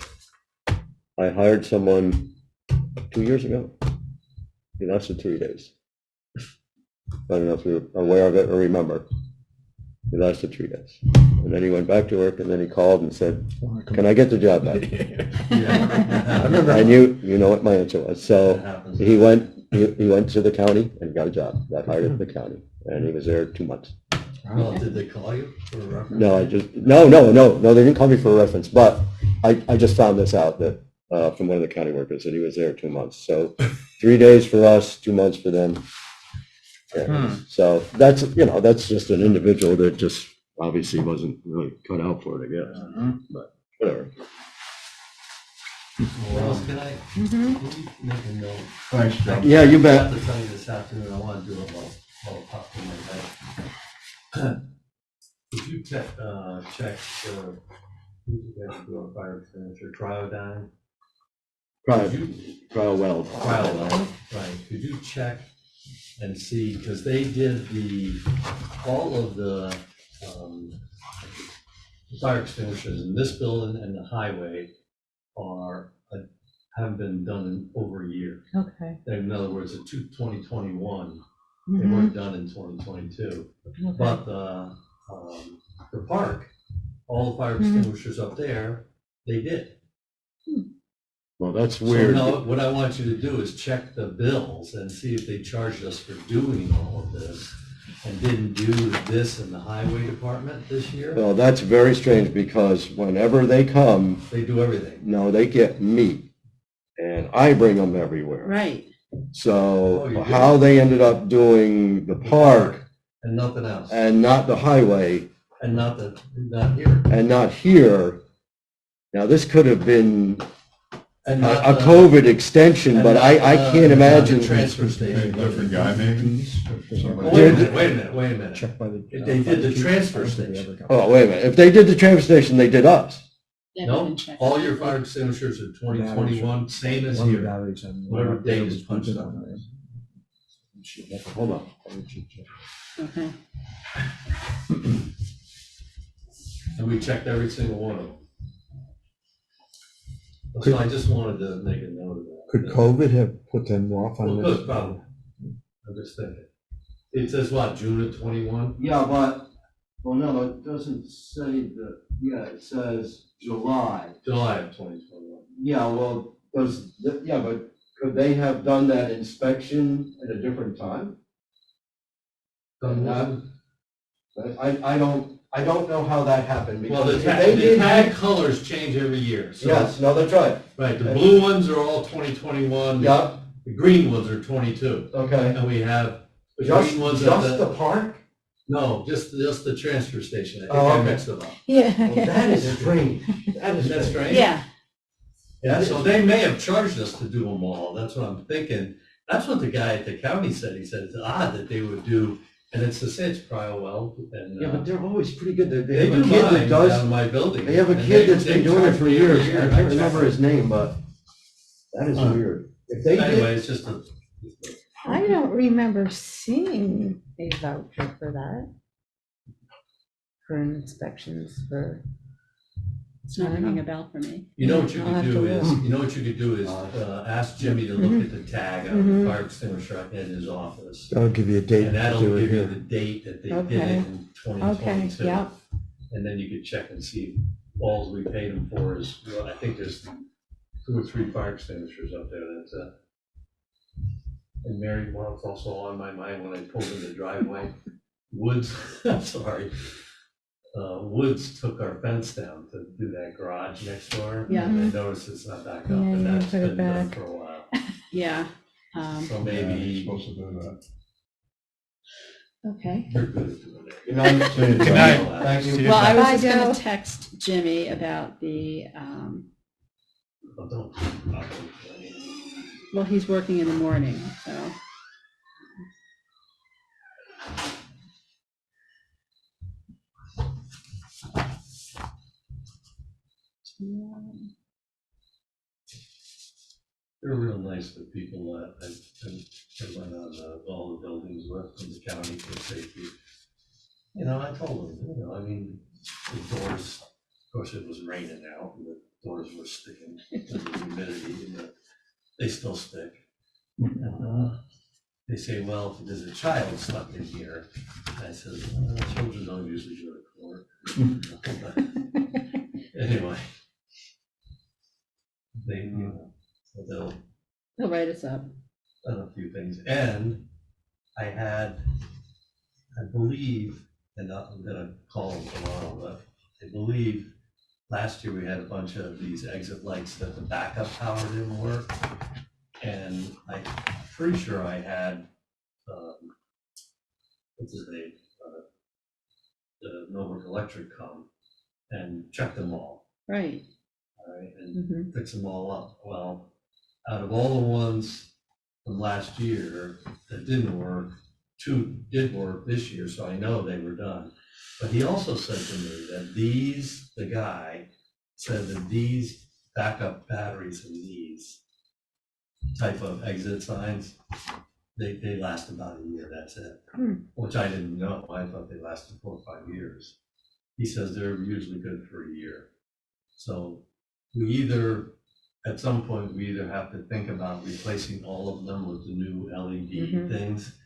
I hired someone 2 years ago. He lasted 3 days. I don't know if you're aware of it or remember. He lasted 3 days. And then he went back to work and then he called and said, can I get the job back? Yeah. And you know what my answer was. That So happens. he went to the county and got a job. Got hired at the county. And he was there 2 months. Well, did they call you for a reference? No, no, they didn't call me for a reference, but I just found this out that, from one of the county workers, that he was there 2 months. So 3 days for us, 2 months for them. Yeah. So that's just an individual that just obviously wasn't really cut out for it, I guess, but whatever. Well, can I make a note? Thanks, Joe. Yeah, you I bet. have to tell you this afternoon, I want to do it while it popped in my head. Could you check, who's the guy who do our fire extinguisher, Cryodyne? Cryo weld. Cryodyne, right, could you check and see, because they did all of the fire extinguishers in this building and the highway haven't been done in over a year. Okay. In other words, the 2021, they weren't done in 2022. But the park, all the fire extinguishers up there, they did. Well, that's So weird. now, what I want you to do is check the bills and see if they charged us for doing all of this and didn't do this in the highway department this year. Well, that's very strange because whenever they come, They do everything. no, they get me and I bring them everywhere. Right. Oh, So you do? how they ended up doing the park And nothing else. and not the highway And not here. and not here, now this could have been And a not the- COVID extension, and but not I the- can't not the imagine. Transfer Maybe a station. different guy, maybe? Somebody- Wait a minute. Checked by the. If they did the transfer station. Oh, wait a minute. If they did the transfer station, they did us. No, all your fire extinguishers are 2021, same as here. Whatever date is punched on. Hold on. Okay. And we checked every single one of them. So I just wanted to make a note of that. Could COVID have put them off on Well, this? good, probably. I'm just thinking. It says what, June of 21? Yeah, but, well, no, it doesn't say that, yeah, it says July. July of 2021. Yeah, well, but could they have done that inspection at a different time? Done what? I don't, I don't know how that happened. Well, the because if they the did tag colors change every year. So, yes, no, that's right. right, the blue ones are all 2021. Yep, The green ones are 22. okay. And we have the Just, green ones just at the park? no, just the transfer station. I think Oh, I okay. mixed them up. Yeah. Well, that is strange. That is Isn't that strange? Yeah, Yeah, so they may have charged us to do them all. That's what I'm thinking. That's what the guy at the county said. He said it's odd that they would do, and it's the Sage Well, and Yeah, but they're always pretty good. They they have a do kid that mine does, down in my building. they have a and kid that's been they doing it charge for me every years. year, I and can't check remember it. his name, but that is Huh. weird. If they Anyway, did, it's just a. I don't remember seeing a voucher for that. For inspections for, it's not I don't ringing know. a bell for me. You know what you I'll could have do to is, look. you know what you could do is, ask Jimmy to look at the tag on Mhm. the fire extinguisher in his office. That'll give you a date. And to that'll do it give you here. the date that they did Okay. it in okay, 2022. yeah. And then you could check and see, all we paid them for is, well, I think there's 2 or 3 fire extinguishers up there, that's it. And Mary, what's also on my mind when I pulled in the driveway, Woods, I'm sorry, Woods took our fence down to do that garage next door. Yeah. And I noticed it's not back up, Yeah, and you that's put it been done back. for a while. Yeah, So Yeah, you're maybe supposed to do that. Okay. they're good at doing it. good night. See you, Good Tom. night. Thank you. See you. well, I was Bye, just gonna Joe. text Jimmy about the, But don't, well, he's working in the morning, so. they're real nice, the people that I went on all the buildings with from the county for safety. You know, I told them, I mean, the doors, of course, it was raining out, and the doors were sticking, with the humidity, and they still stick. And they say, well, if there's a child stuck in here, I said, children don't usually go to court. But anyway. They'll He'll write us up. done a few things, and I believe, and I'm gonna call them tomorrow, but I believe last year we had a bunch of these exit lights that the backup power didn't work, and I'm pretty sure I had, what's his name, the Novak Electric come and check them all, Right. all right, and Mhm. fix them all up. Well, out of all the ones from last year that didn't work, 2 did work this year, so I know they were done. But he also said to me that the guy said that these backup batteries and these type of exit signs, they last about a year, that's it. Which I didn't know. I thought they lasted 4 or 5 years. He says they're usually good for a year. So at some point, we either have to think about replacing all of them with the new LED Mhm. things.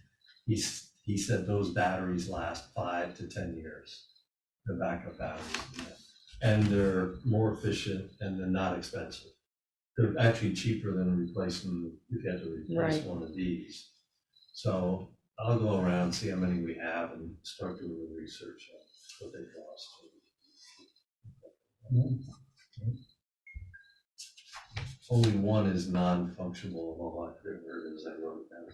He said those batteries last 5 to 10 years, the backup batteries. And they're more efficient and they're not expensive. They're actually cheaper than replacing, if you had to replace Right. one of these. So I'll go around, see how many we have and start doing the research on what they cost. Only one is non-functional, well, I forget where it is, I wrote it down.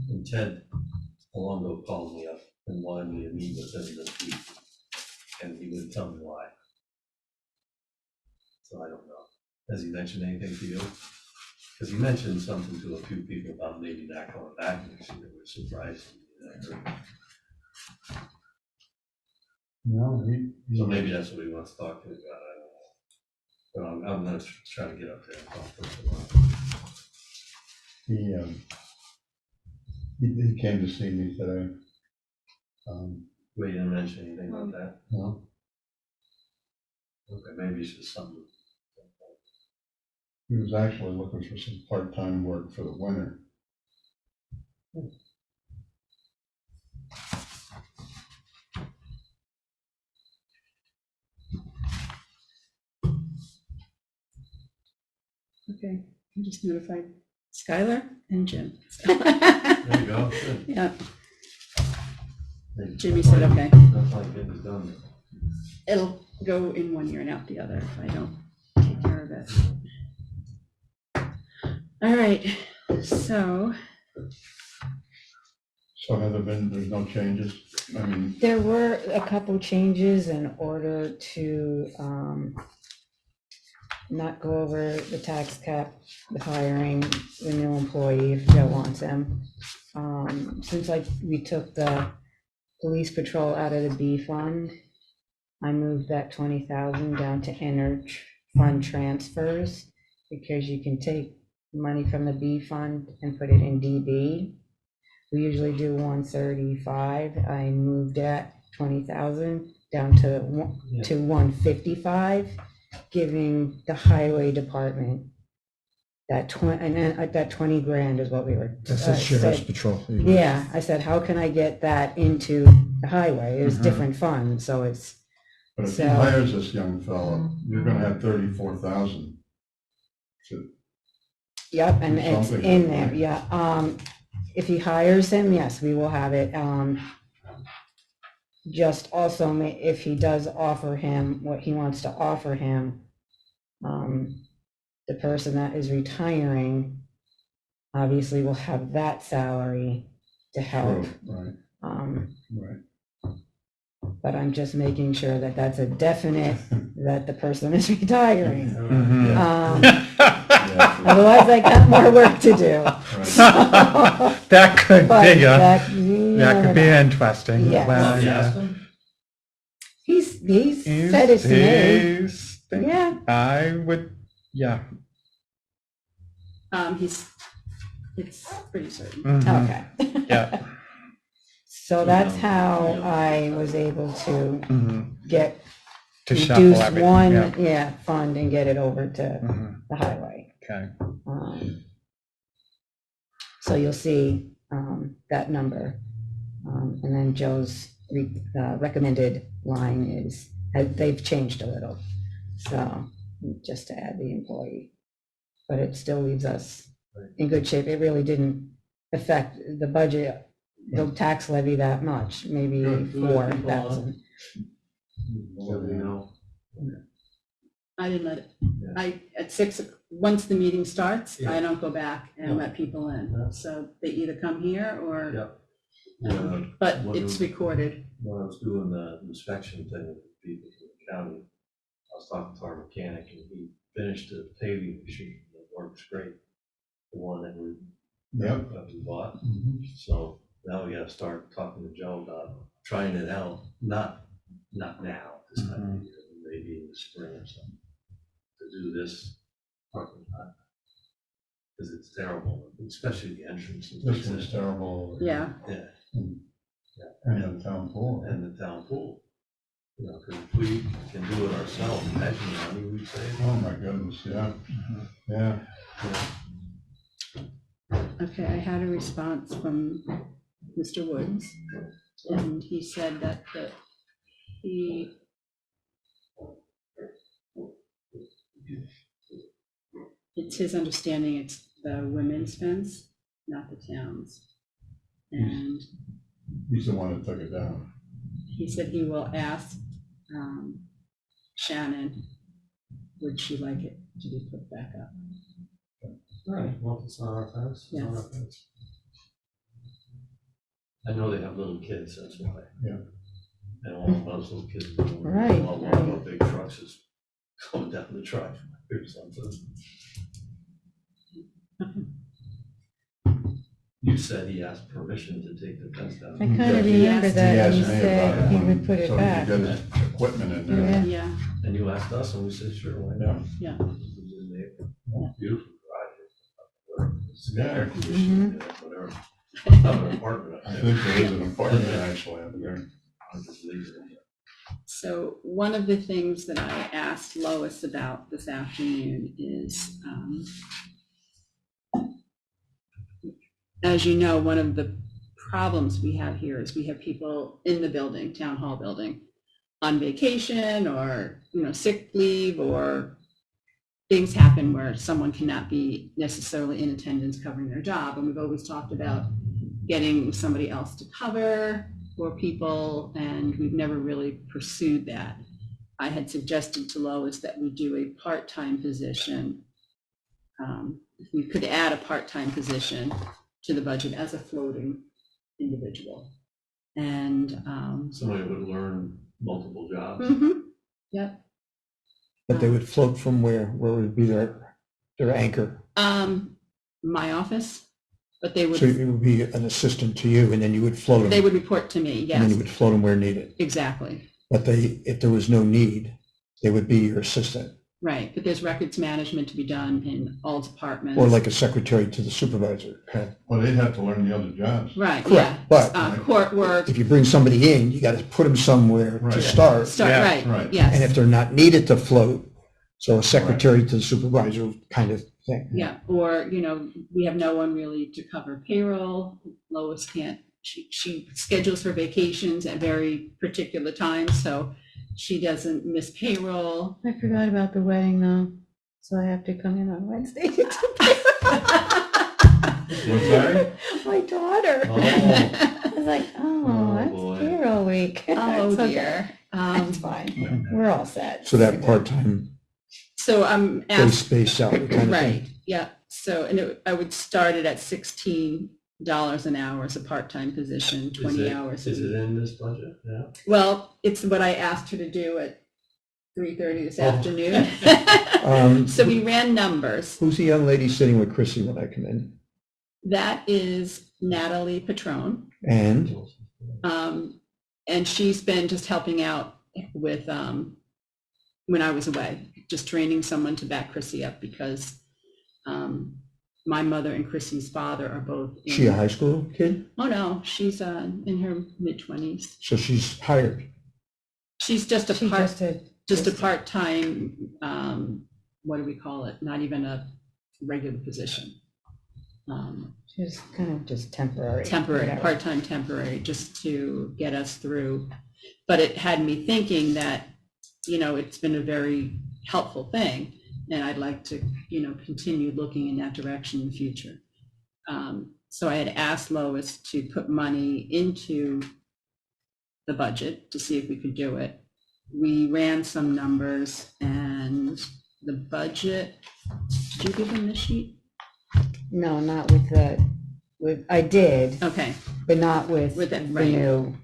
And Ted Alongo called me up and wanted me to meet with him this week, and he wouldn't tell me why. So I don't know. Has he mentioned anything to you? Because he mentioned something to a few people about maybe not going back next year, which surprised me. No, So maybe that's what he wants to talk to me about, I don't know. But I'm gonna try to get up there and talk to him. he came to see me today. We didn't mention anything about that? No, Okay, maybe it's just something. he was actually looking for some part-time work for the winter. Okay. I just notified Skylar and Jim. There you go. Good. Yeah, Hey, Jimmy said okay. That's like getting it done. It'll go in one ear and out the other if I don't take care of it. All right, so So there's no changes? I mean, There were a couple changes in order to not go over the tax cap with hiring the new employee if Joe wants him. Since we took the police patrol out of the B fund, I moved that 20,000 down to fund transfers, because you can take money from the B fund and put it in DB. We usually do 135. I moved that 20,000 down to 155, giving the highway department that 20 grand is what we were. That's the sheriff's said. patrol. Yeah, I said, how can I get that into the highway? It's different funds, so it's, but if he So- hires this young fellow, you're gonna have 34,000. yep, and it's Something in like there, that. yeah. If he hires him, yes, we will have it. Just also, if he does offer him what he wants to offer him, the person that is retiring obviously will have that salary to help. Right, right. But I'm just making sure that that's a definite, that the person is retiring. Mhm. Yeah, Otherwise, I got more work to do. right. That could But be, that, you that never could be know. interesting. Yes. Well, You yeah. asked him? He's He's- said it to me. he's think- Yeah, I would, yeah. it's pretty certain. Mhm. okay. Yeah. So that's how I was able to Mhm. get, To shuffle reduce everything. one, Yeah. fund and get it over to Mhm. the highway. Okay. So you'll see that number. And then Joe's recommended line they've changed a little. So just to add the employee. But it still leaves us in good shape. It really didn't affect the budget, the tax levy that much, maybe Good. 4,000. So we know. I didn't let it, Yeah. at 6, once the meeting starts, Yeah. I don't go back and No. let people in. No. So they either come here or, Yeah. Yeah. but What it's do- recorded. When I was doing the inspection thing with the people from the county, I was talking to our mechanic and he finished the paving machine. It works great. The one that we bought. So now we gotta start talking to Joe about trying it out, not now, this time of year, maybe in the spring or something. To do this parking lot. Cause it's terrible, especially the entrance. and This one's terrible. Yeah. Yeah, And the town pool. and the town pool. You know, cause if we can do it ourselves, imagine the money we'd save. Oh, my goodness, yeah, yeah. Okay, I had a response from Mr. Woods, and he said that it's his understanding it's the women's fence, not the town's. And He's the one that took it down. he said he will ask Shannon, would she like it to be put back up? All right, well, if it's not our fence, it's not our Yes. fence. I know they have little kids, that's why. Yeah. And all of those little kids. Right, One of our big trucks is coming down the drive or something. You said he asked permission to take the fence down. I kind of He remember asked- that, and he asked me said about he it would put it so back. he could get his equipment in there. Yeah. Yeah, And you asked us, and we said, sure, why not? Yeah. Beautiful garage. It's got air Mm-hmm. conditioning, in it, whatever. Not an apartment up I there. think there is an apartment actually up there. I'll just leave it. so one of the things that I asked Lois about this afternoon is, as you know, one of the problems we have here is we have people in the building, town hall building, on vacation or, sick leave or things happen where someone cannot be necessarily in attendance covering their job. And we've always talked about getting somebody else to cover for people, and we've never really pursued that. I had suggested to Lois that we do a part-time position. If we could add a part-time position to the budget as a floating individual. And Somebody would learn multiple jobs. yep. But they would float from where would be their anchor? My office, but they So would, it would be an assistant to you, and then you would float them. they would report to me, And then you yes, would float them where needed. exactly. But if there was no need, they would be your assistant, Right, but there's records management to be done in all departments. or like a secretary to the supervisor. Okay. Well, they'd have to learn the other jobs. Right, Correct, yeah. but- Court work, If you bring somebody in, you got to put them somewhere to Right. start. Yeah, right, right. yes. And if they're not needed to float, so a secretary to the supervisor kind of thing. Yeah, or, we have no one really to cover payroll. Lois can't, she schedules her vacations at very particular times, so she doesn't miss payroll. I forgot about the wedding though, so I have to come in on Wednesday. What's that? My daughter. Oh. I was like, Oh, oh, that's boy. payroll week. Oh, It's okay. dear. It's fine. We're all set. So that part-time So I'm base asking, salary kind of right, thing. yeah, so, and I would start it at $16 an hour as a part-time position, 20 hours. Is it in this budget? Yeah. Well, it's what I asked her to do at 3:30 this Oh. afternoon. So we ran numbers. Who's the young lady sitting with Chrissy when I come in? That is Natalie Patron. And And she's been just helping out with, when I was away, just training someone to back Chrissy up because my mother and Chrissy's father are both. is she a high school kid? Oh, no, she's in her mid-20s. So she's hired. She's just a She just a part-time, what do we call it? Not even a regular position. She's kind of just temporary. Temporary, whatever. part-time temporary, just to get us through. But it had me thinking that, it's been a very helpful thing, and I'd like to, continue looking in that direction in the future. So I had asked Lois to put money into the budget to see if we could do it. We ran some numbers, and the budget, did you give them the sheet? No, not with I did, Okay. but not with With the it, right. new.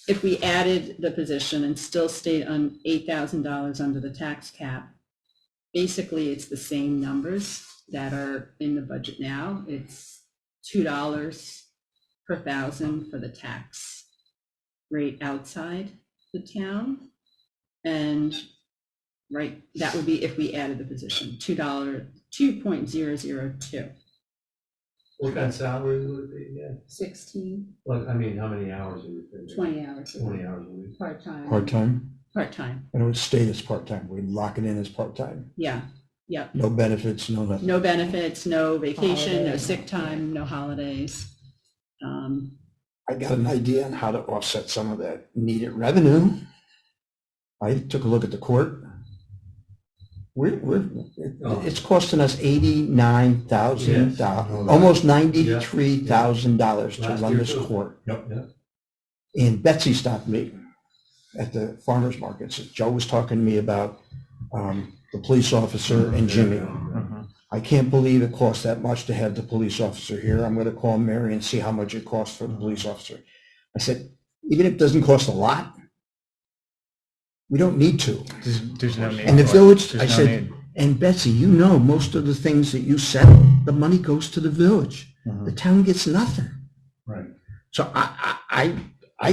If we added the position and still stayed on $8,000 under the tax cap, basically it's the same numbers that are in the budget now. It's $2 per thousand for the tax rate outside the town. And right, that would be if we added the position, $2.002. What kind of salary would it be? Yeah. 16, Well, I mean, how many hours are we thinking? 20 hours. 20 hours a week. Part-time. Part-time? Part-time, And it would stay as part-time. We'd lock it in as part-time. yeah. No benefits, no nothing. No benefits, no vacation, no Holidays. sick time, no holidays. I got an idea on how to offset some of that needed revenue. I took a look at the court. It's costing us $89,000, almost $93,000 to Last run year this too. court. Yep. And Betsy stopped me at the farmer's market. So Joe was talking to me about the police officer and Jimmy. I can't believe it costs that much to have the police officer here. I'm going to call Mary and see how much it costs for the police officer. I said, even if it doesn't cost a lot, we don't need to. There's no need. And the for it. village, There's I no said, need. and Betsy, most of the things that you settle, the money goes to the village. The town gets nothing. Right. So I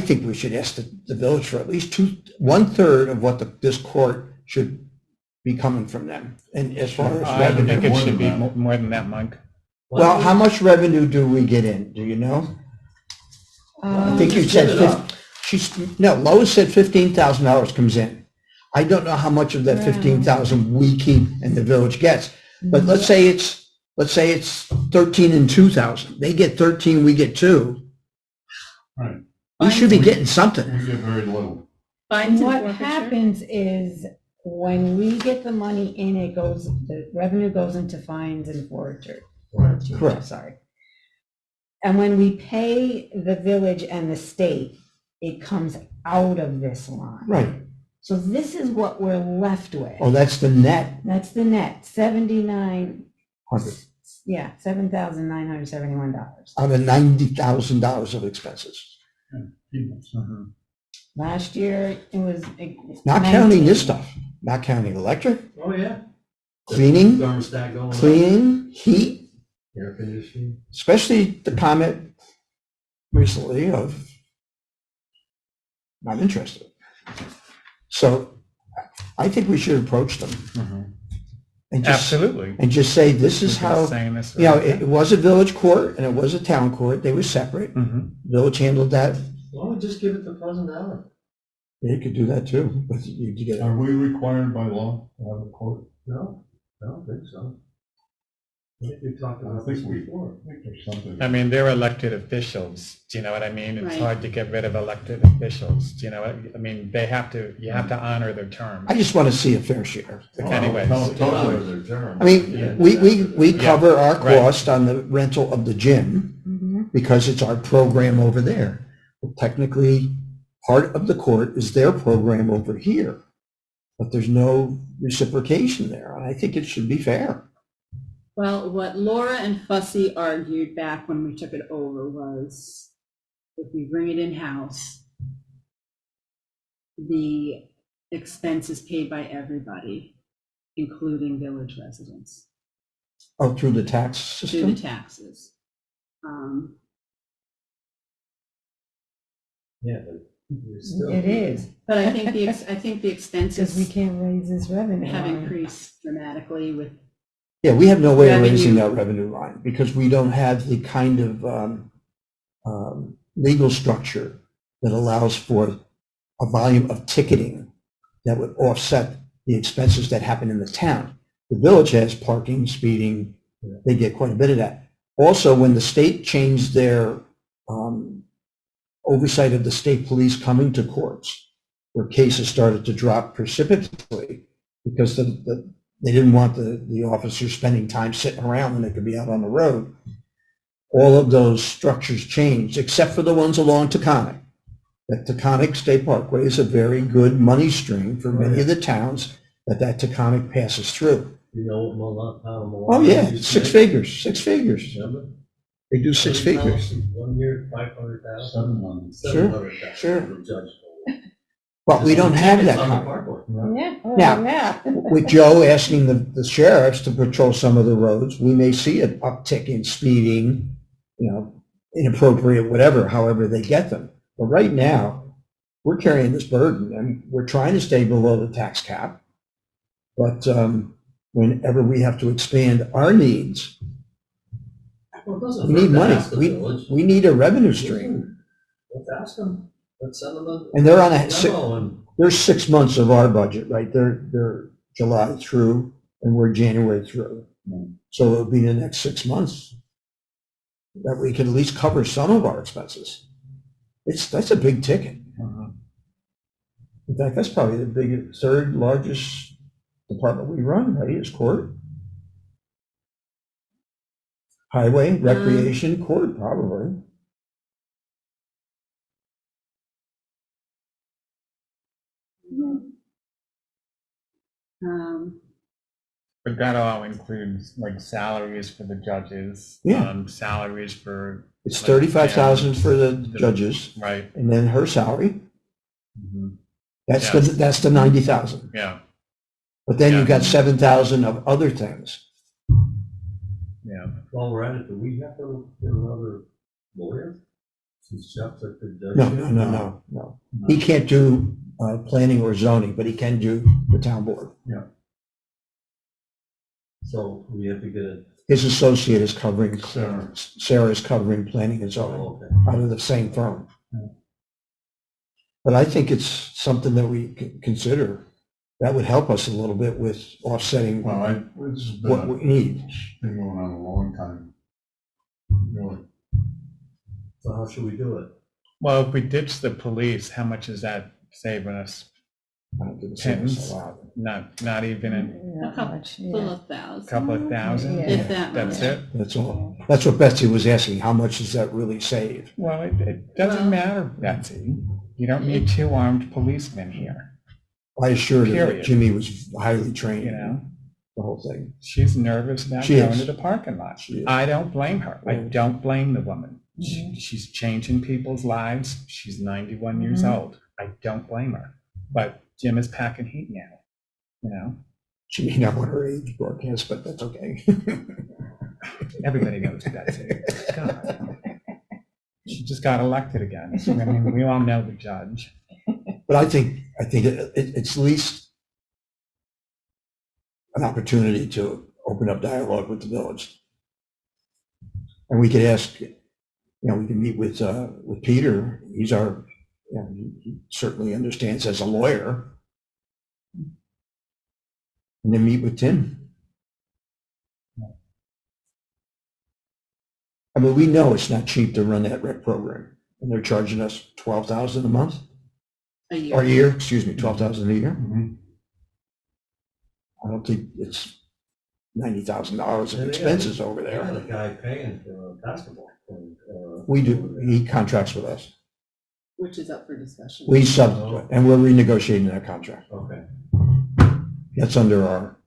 think we should ask the village for at least 1/3 of what this court should be coming from them. And as far as I think revenue, it more should than be that. more than that, Mike. well, how much revenue do we get in? Do you know? I think you Just said get it up. Lois said $15,000 comes in. I don't know how much of that Right. 15,000 we keep and the village gets. But let's say it's 13 and 2,000. They get 13, we get 2. Right. We should be getting something. We get very little. Fines and What forfeiture. happens is when we get the money in, the revenue goes into fines and forfeiture. Correct. Sorry. And when we pay the village and the state, it comes out of this line. Right. So this is what we're left with. Oh, that's the net That's the net, 79, 100 yeah, $7,971. out of $90,000 of expenses. Last year, it was. Not counting this stuff, not counting electric, Oh, yeah. cleaning, Thermostat going up, cleaning, heat, air conditioning. especially the comment recently of not interested. So I think we should approach them and just, Absolutely. and just say, this is We've been how, saying this you know, forever. it was a village court and it was a town court. They were separate. Mhm. Village handled that. Why don't we just give it to Pleasant Valley? You could do that too, but you get, Are we required by law to have a court? No, I don't think so. I think we talked I about think this we, before. I think there's something. I mean, they're elected officials. Do you know what I mean? It's Right. hard to get rid of elected officials. Do you know what, I mean, you have to honor their term. I just want to see a fair share. Anyways. No, totally. Their term. I mean, we Yeah, cover our right. cost on the rental of the gym Mhm. because it's our program over there. But technically, part of the court is their program over here. But there's no reciprocation there, and I think it should be fair. Well, what Laura and Fussy argued back when we took it over was, if we bring it in-house, the expense is paid by everybody, including village residents, Oh, through the tax through system? the taxes. Yeah, but you're still. It is, But I think the because we expenses can't raise this revenue. have line. increased dramatically with, Yeah, we have no way of raising Revenue. that revenue line because we don't have the kind of legal structure that allows for a volume of ticketing that would offset the expenses that happen in the town. The village has parking, speeding, they get quite a bit of that. Also, when the state changed their oversight of the state police coming to courts, where cases started to drop precipitously because they didn't want the officers spending time sitting around when they could be out on the road. All of those structures changed, except for the ones along Taconic. That Taconic State Parkway is a very good money stream for many of the towns that Taconic passes through. You know what Milan, town of Milan. Oh, yeah, used to six make? figures, six figures. Remember? They do six figures. 1 year, 500,000. 700. Sure, 700,000, sure. the judge told me. But we don't have It's that on the kind. parkway. Yeah, oh, Now, yeah. With Joe asking the sheriffs to patrol some of the roads, we may see an uptick in speeding, you know, inappropriate, whatever, however they get them. But right now, we're carrying this burden and we're trying to stay below the tax cap. But whenever we have to expand our needs, Well, it doesn't we need hurt to money. ask the village. We need a revenue stream. Let's ask them. Let's send them a. And they're on a memo and There's 6 months of our budget, right? They're July through and we're January through. So it'll be the next 6 months that we can at least cover some of our expenses. That's a big ticket. In fact, that's probably the third largest department we run, right, is court. Highway, recreation, court, probably. But that all includes like salaries for the judges. Yeah. Salaries for, It's Like, 35,000 for the the- judges, right, and then her salary, mhm, that's Yeah. that's the 90,000. yeah, But then Yeah. you've got 7,000 of other things. yeah. while we're at it, do we have to get another lawyer? Since Jeff took the judge. No. He can't do planning or zoning, but he can do the town board. So we have to get a. His associate is covering, Sarah. Sarah is covering planning and zoning Oh, okay. out of the same firm. But I think it's something that we could consider. That would help us a little bit with offsetting Well, this has what we need. been going on a long time. Really. So how should we do it? Well, if we ditch the police, how much is that saving us? I don't think it's Pittance, a lot. not even a Not couple- much, Full yeah. of thousand. couple of thousand? Yeah. If that That's much. it? That's all. That's what Betsy was asking. How much does that really save? Well, it doesn't Well- matter, Betsy. You don't need 2 armed policemen here, I assured her that Period. Jimmy was highly trained. you know? The whole thing. She's nervous about She going is. to the parking lot. She is. I don't blame her. I Mhm. don't blame the woman. Mhm. She's changing people's lives. She's 91 years Mhm. old. I don't blame her. But Jim is packing heat now, you know? She may not want her age broadcast, but that's okay. Everybody knows Betsy. God. She just got elected again. I mean, we all know the judge. But I think it's at least an opportunity to open up dialogue with the village. And we could ask, we can meet with Peter. He's our, he certainly understands as a lawyer. And then meet with Tim. I mean, we know it's not cheap to run that rec program, and they're charging us $12,000 a month, A year. or a year, excuse me, $12,000 a year. Mhm. I don't think it's $90,000 of Yeah, they got- expenses over They got there. a guy paying for basketball. We do, he contracts with us. Which is up for discussion. We sub, and we're renegotiating that contract. Okay. That's under our,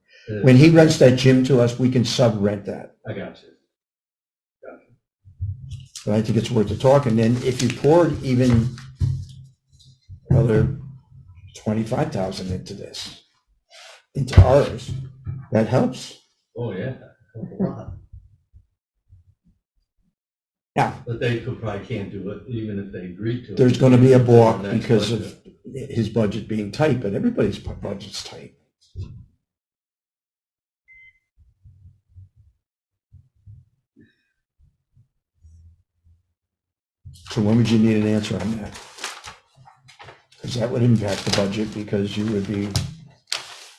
when he rents that gym to us, we can sub-rent that. I got you. But I think it's worth the talk. And then if you poured even another 25,000 into this, into ours, that helps. Oh, yeah. A lot. Now, But they probably can't do it, even if they agreed to it. there's going to be a balk Next because budget. of his budget being tight, but everybody's budget's tight. So when would you need an answer on that? Because that would impact the budget, because you would be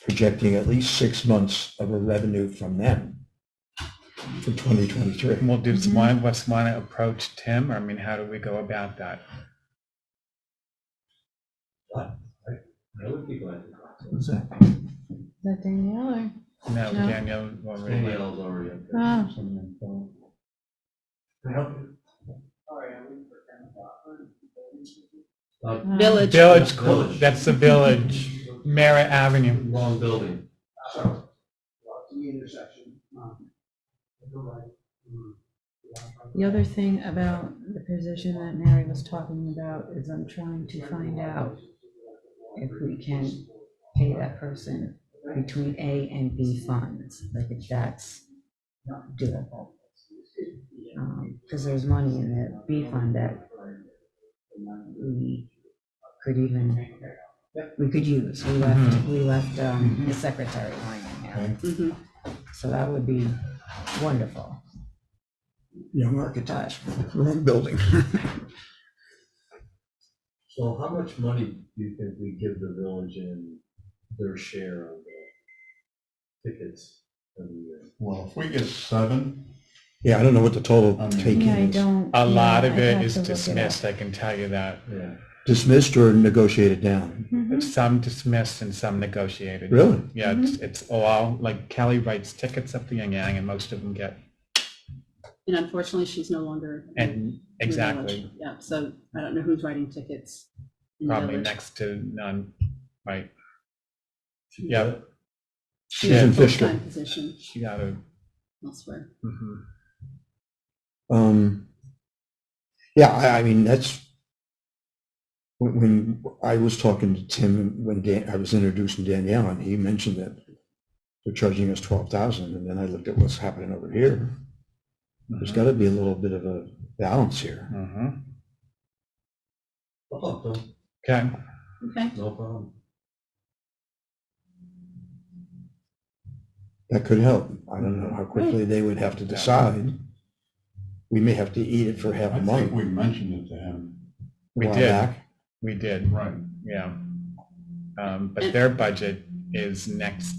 projecting at least 6 months of a revenue from them for 2023. We'll do one, let's want to approach Tim. I mean, how do we go about that? I would be glad to. What's that? Is that Danielle or? No, No. Danielle already. Danielle's already up there. Oh. Can I help you? Village. Village, Village. that's the village, Merritt Avenue. Wrong building. The other thing about the position that Mary was talking about is I'm trying to find out if we can pay that person between A and B funds, like if that's doable. Because there's money in the B fund that we could use. We left the secretary line in there. Mhm. So that would be wonderful. Young architects, wrong building. So how much money do you think we give the village in their share of the tickets every year? Well, if we get 7, Yeah, I don't know what the total take Yeah, I is. don't. A lot of I'd it have is to look it up. dismissed, I can tell you that. Yeah. Dismissed or negotiated down? Mhm. Some dismissed and some negotiated. Really? Yeah, it's all, like Kelly writes tickets up the yin yang and most of them get, And unfortunately, she's no longer. and in the exactly, village. Yeah, so I don't know who's writing tickets. in the probably village. next to none, right? She Yeah. did it? She's in a Susan Fishkin. full-time position She got a, elsewhere. Yeah, I mean, that's, when I was talking to Tim, when I was introducing Danielle, and he mentioned that they're charging us 12,000, and then I looked at what's happening over here. There's got to be a little bit of a balance here. I'll talk to them. Okay, Okay, No problem. That could help. I don't know how quickly they would have to decide. We may have to eat it for half I a think month. we mentioned it to him. We a while did. back. we did, Right, yeah. But their budget is next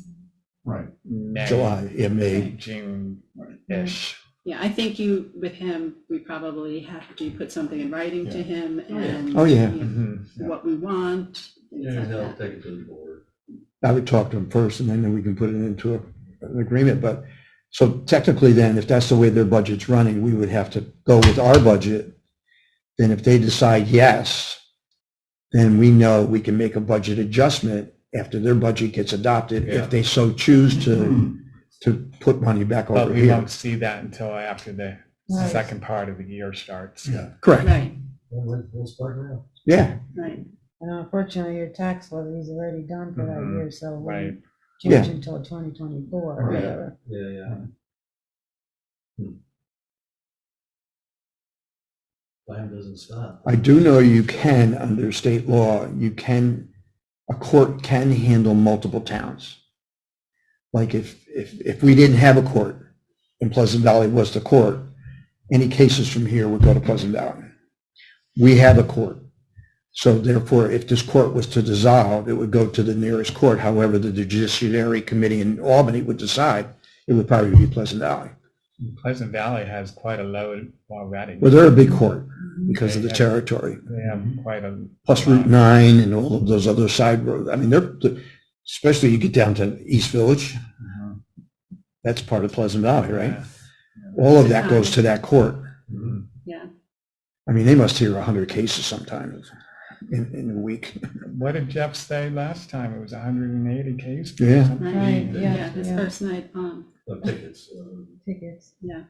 right. May. July, yeah, May. June-ish. yeah, I think with him, we probably have to put something in writing to Yeah. him and. Oh, yeah. you know, Mhm. What we want, things Yeah, like they'll that. take it to the board. I would talk to them first and then we can put it into an agreement. But so technically then, if that's the way their budget's running, we would have to go with our budget. Then if they decide yes, then we know we can make a budget adjustment after their budget gets adopted, Yeah. if they so choose to put money back But over we here. won't see that until after the Right. second part of the year starts. Yeah. Correct. Right, We'll start now. Yeah. right. And unfortunately, your tax levy is already done for that Mhm. year, so it Right. won't Yeah. change until 2024 or Right. whatever. Yeah. Time doesn't stop. I do know you can, under state law, a court can handle multiple towns. Like if we didn't have a court and Pleasant Valley was the court, any cases from here would go to Pleasant Valley. We have a court. So therefore, if this court was to dissolve, it would go to the nearest court. However, the Judiciary Committee in Albany would decide it would probably be Pleasant Valley. Pleasant Valley has quite a load already. Well, they're a big court because of the territory. They have quite a. Plus Route 9 and all of those other side roads. I mean, especially you get down to East Village, Mhm. that's part of Pleasant Valley, right? Yeah. All of that goes to that court. Mhm. Yeah. I mean, they must hear 100 cases sometimes in a week. What did Jeff say last time? It was 180 cases? Yeah. Right, yeah, Yeah, this yeah. first night, Tickets. Tickets. yeah.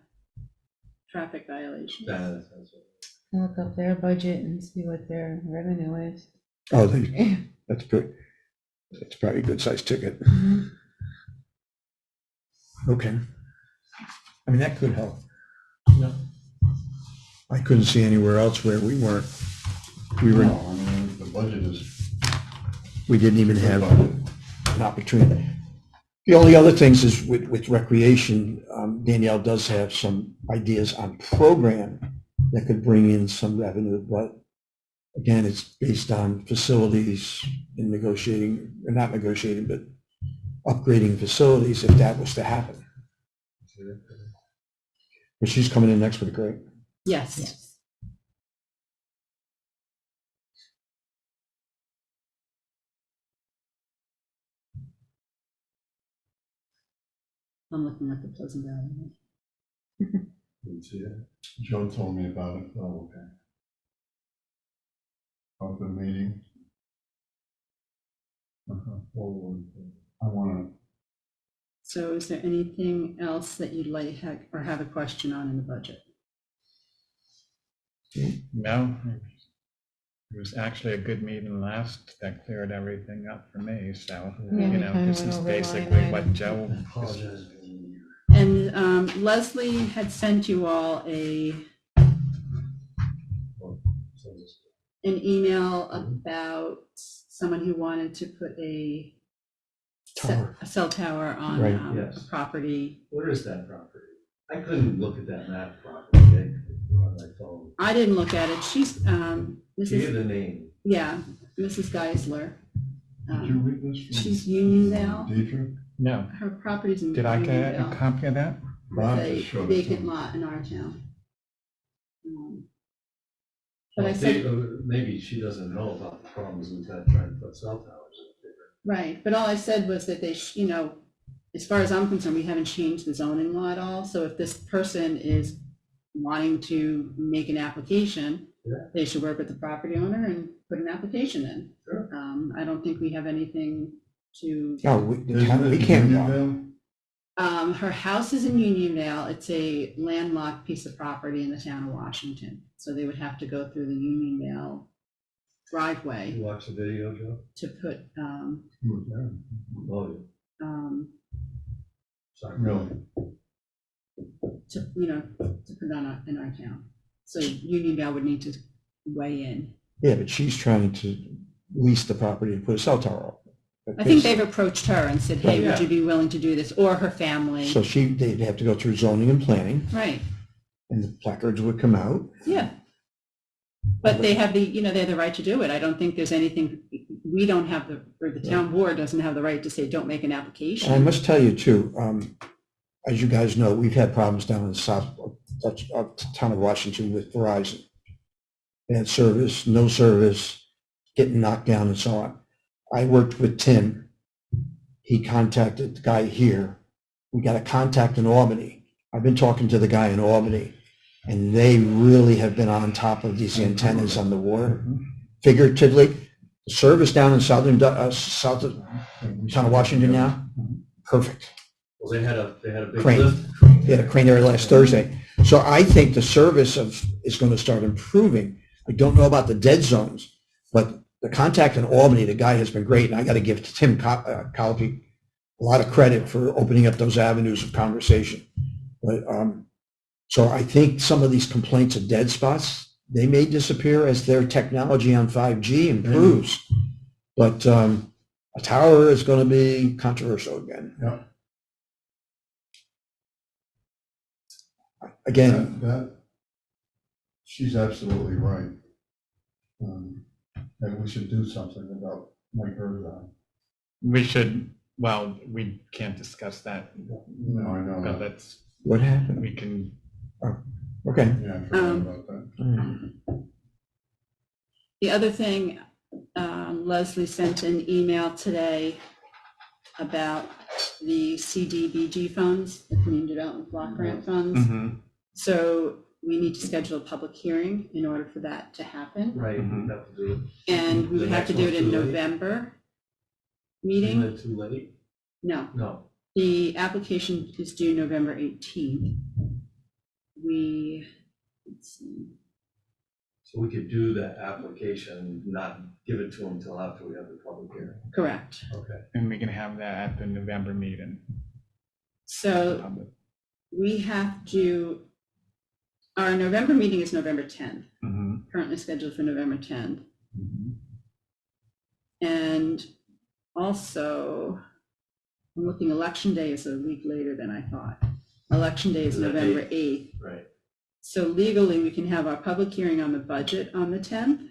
Traffic violations. That's Look up their budget and see what their revenue is. Oh, that's good. That's probably a good sized ticket. Mhm. Okay. I mean, that could help. Yeah. I couldn't see anywhere else where we No, I mean, the budget is. we didn't even good have budget. an opportunity. The only other things is with recreation, Danielle does have some ideas on program that could bring in some revenue, but again, it's based on facilities and negotiating, or not negotiating, but upgrading facilities if that was to happen. But she's coming in next week, right? Yes. Yes. I'm looking at the Pleasant Valley. Didn't see that. Joe told me about it. Oh, okay. Of the meeting. I want So is there anything else that you'd like or have a question on in the budget? No, it was actually a good meeting last, that cleared everything up for me, so, Yeah, you we know, kinda this went is over line basically what items. Joe. Apologize. And Leslie had sent you all an email about someone who wanted to put a Tower. a cell tower on Right. Yes. a property. Where is that property? I couldn't look at that map properly on my phone. I didn't look at it. She's, Give Mrs. the name. Yeah, Mrs. Geisler. to, did you read this? from She's Uniondale. Deidre? No, Her property's in did I get a Uniondale copy of that? Bob with a just showed it to vacant me. lot in our town. But I Well, said, maybe she doesn't know about the problems with that trying to put cell towers in there. right, but all I said was that they, as far as I'm concerned, we haven't changed the zoning law at all. So if this person is wanting to make an application, Yeah. they should work with the property owner and put an application in. Sure. I don't think we have anything to, No, Isn't it we can't. Unionville? her house is in Unionville. It's a landlocked piece of property in the town of Washington. So they would have to go through the Unionville driveway You watch the video, Joe? to put, You were there. Oh, sorry. Really? to put on in our town. So Unionville would need to weigh in. Yeah, but she's trying to lease the property and put a cell tower up. I think they've approached her and said, hey, would Yeah. you be willing to do this? Or her family. So they'd have to go through zoning and planning, Right, and the placards would come out. yeah. But they have they have the right to do it. I don't think there's anything, we don't have or the town board doesn't have the right to say, don't make an And I application. must tell you too, as you guys know, we've had problems down in the south of town of Washington with Verizon. Bad service, no service, getting knocked down and so on. I worked with Tim he contacted the guy here. We got a contact in Albany. I've been talking to the guy in Albany, and they really have been on top of these antennas on the water. Figuratively, the service down in south of town of Washington now, perfect. Well, they had a big Crane. lift. They had a crane there last Thursday. So I think the service is going to start improving. I don't know about the dead zones, but the contact in Albany, the guy has been great, and I got to give Tim Colopy a lot of credit for opening up those avenues of conversation. But so I think some of these complaints of dead spots, they may disappear as their technology on 5G improves. But a tower is going to be controversial again. Yeah. Again, She's absolutely right. And we should do something about Mike Herzog. We should, well, we can't discuss that, No, I know but that. let's, what happened? we can, Okay. Yeah, I forgot about that. The other thing, Leslie sent an email today about the CDBG funds, the Community Development Block Grant funds. mhm, So we need to schedule a public hearing in order for that to happen. Right, Mhm. we have to do And we The would have to next do it in one's too late? November it. meeting. Isn't it too late? No, No. the application is due November 18th. Let's see. So we could do that application, not give it to them until after we have the public hearing. Correct. Okay. and we can have that at the November meeting. So we have to, our November meeting is November 10th, Mhm, currently scheduled for November 10th. mhm. And also, I'm looking, Election Day is a week later than I thought. Election Day is Is that November 8th. Right. So legally, we can have our public hearing on the budget on the 10th.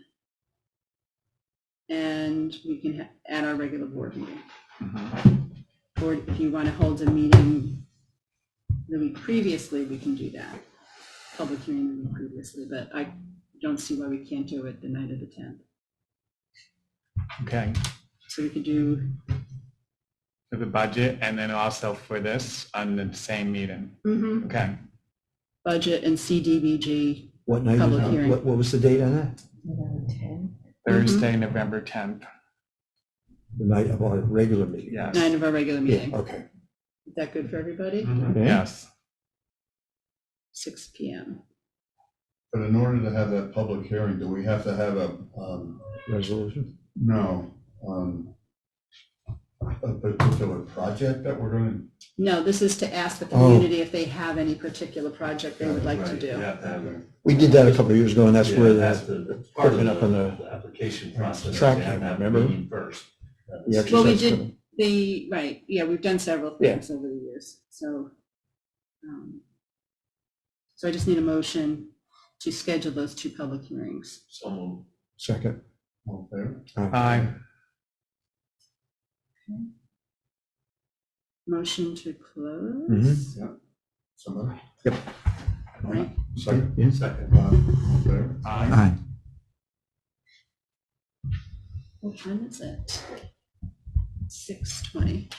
And we can add our regular board meeting. Mhm. Or if you want to hold a meeting the week previously, we can do that. Public hearing the week previously, but I don't see why we can't do it the night of the 10th. Okay, So we could do, for the budget and then also for this on the same meeting. Okay, budget and CDBG. What night? Public hearing. What was the date on that? November 10th. Thursday, November 10th. The night of our regular meeting? Yes. Night of our regular meeting. Okay. Is that good for everybody? Mhm. Okay. Yes. 6 PM. But in order to have that public hearing, do we have to have a particular project that we're gonna? No, this is to ask the community if they have any particular project they would like to Right, do. you have to have it. We did that a couple of years ago, and that's Yeah, where that's the part of putting up on the the application process. track You have to came, have a remember? meeting First. exercise. Well, we did right, yeah, we've done several Yeah. things over the years, so. So I just need a motion to schedule those two public hearings. Someone, Second. All in favor? Aye. Motion to close, Mhm. Somebody? right? Second? Yeah. second. All in favor? Aye. What time is it? 6:20.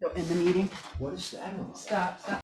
Go end the meeting. What is that? Stop.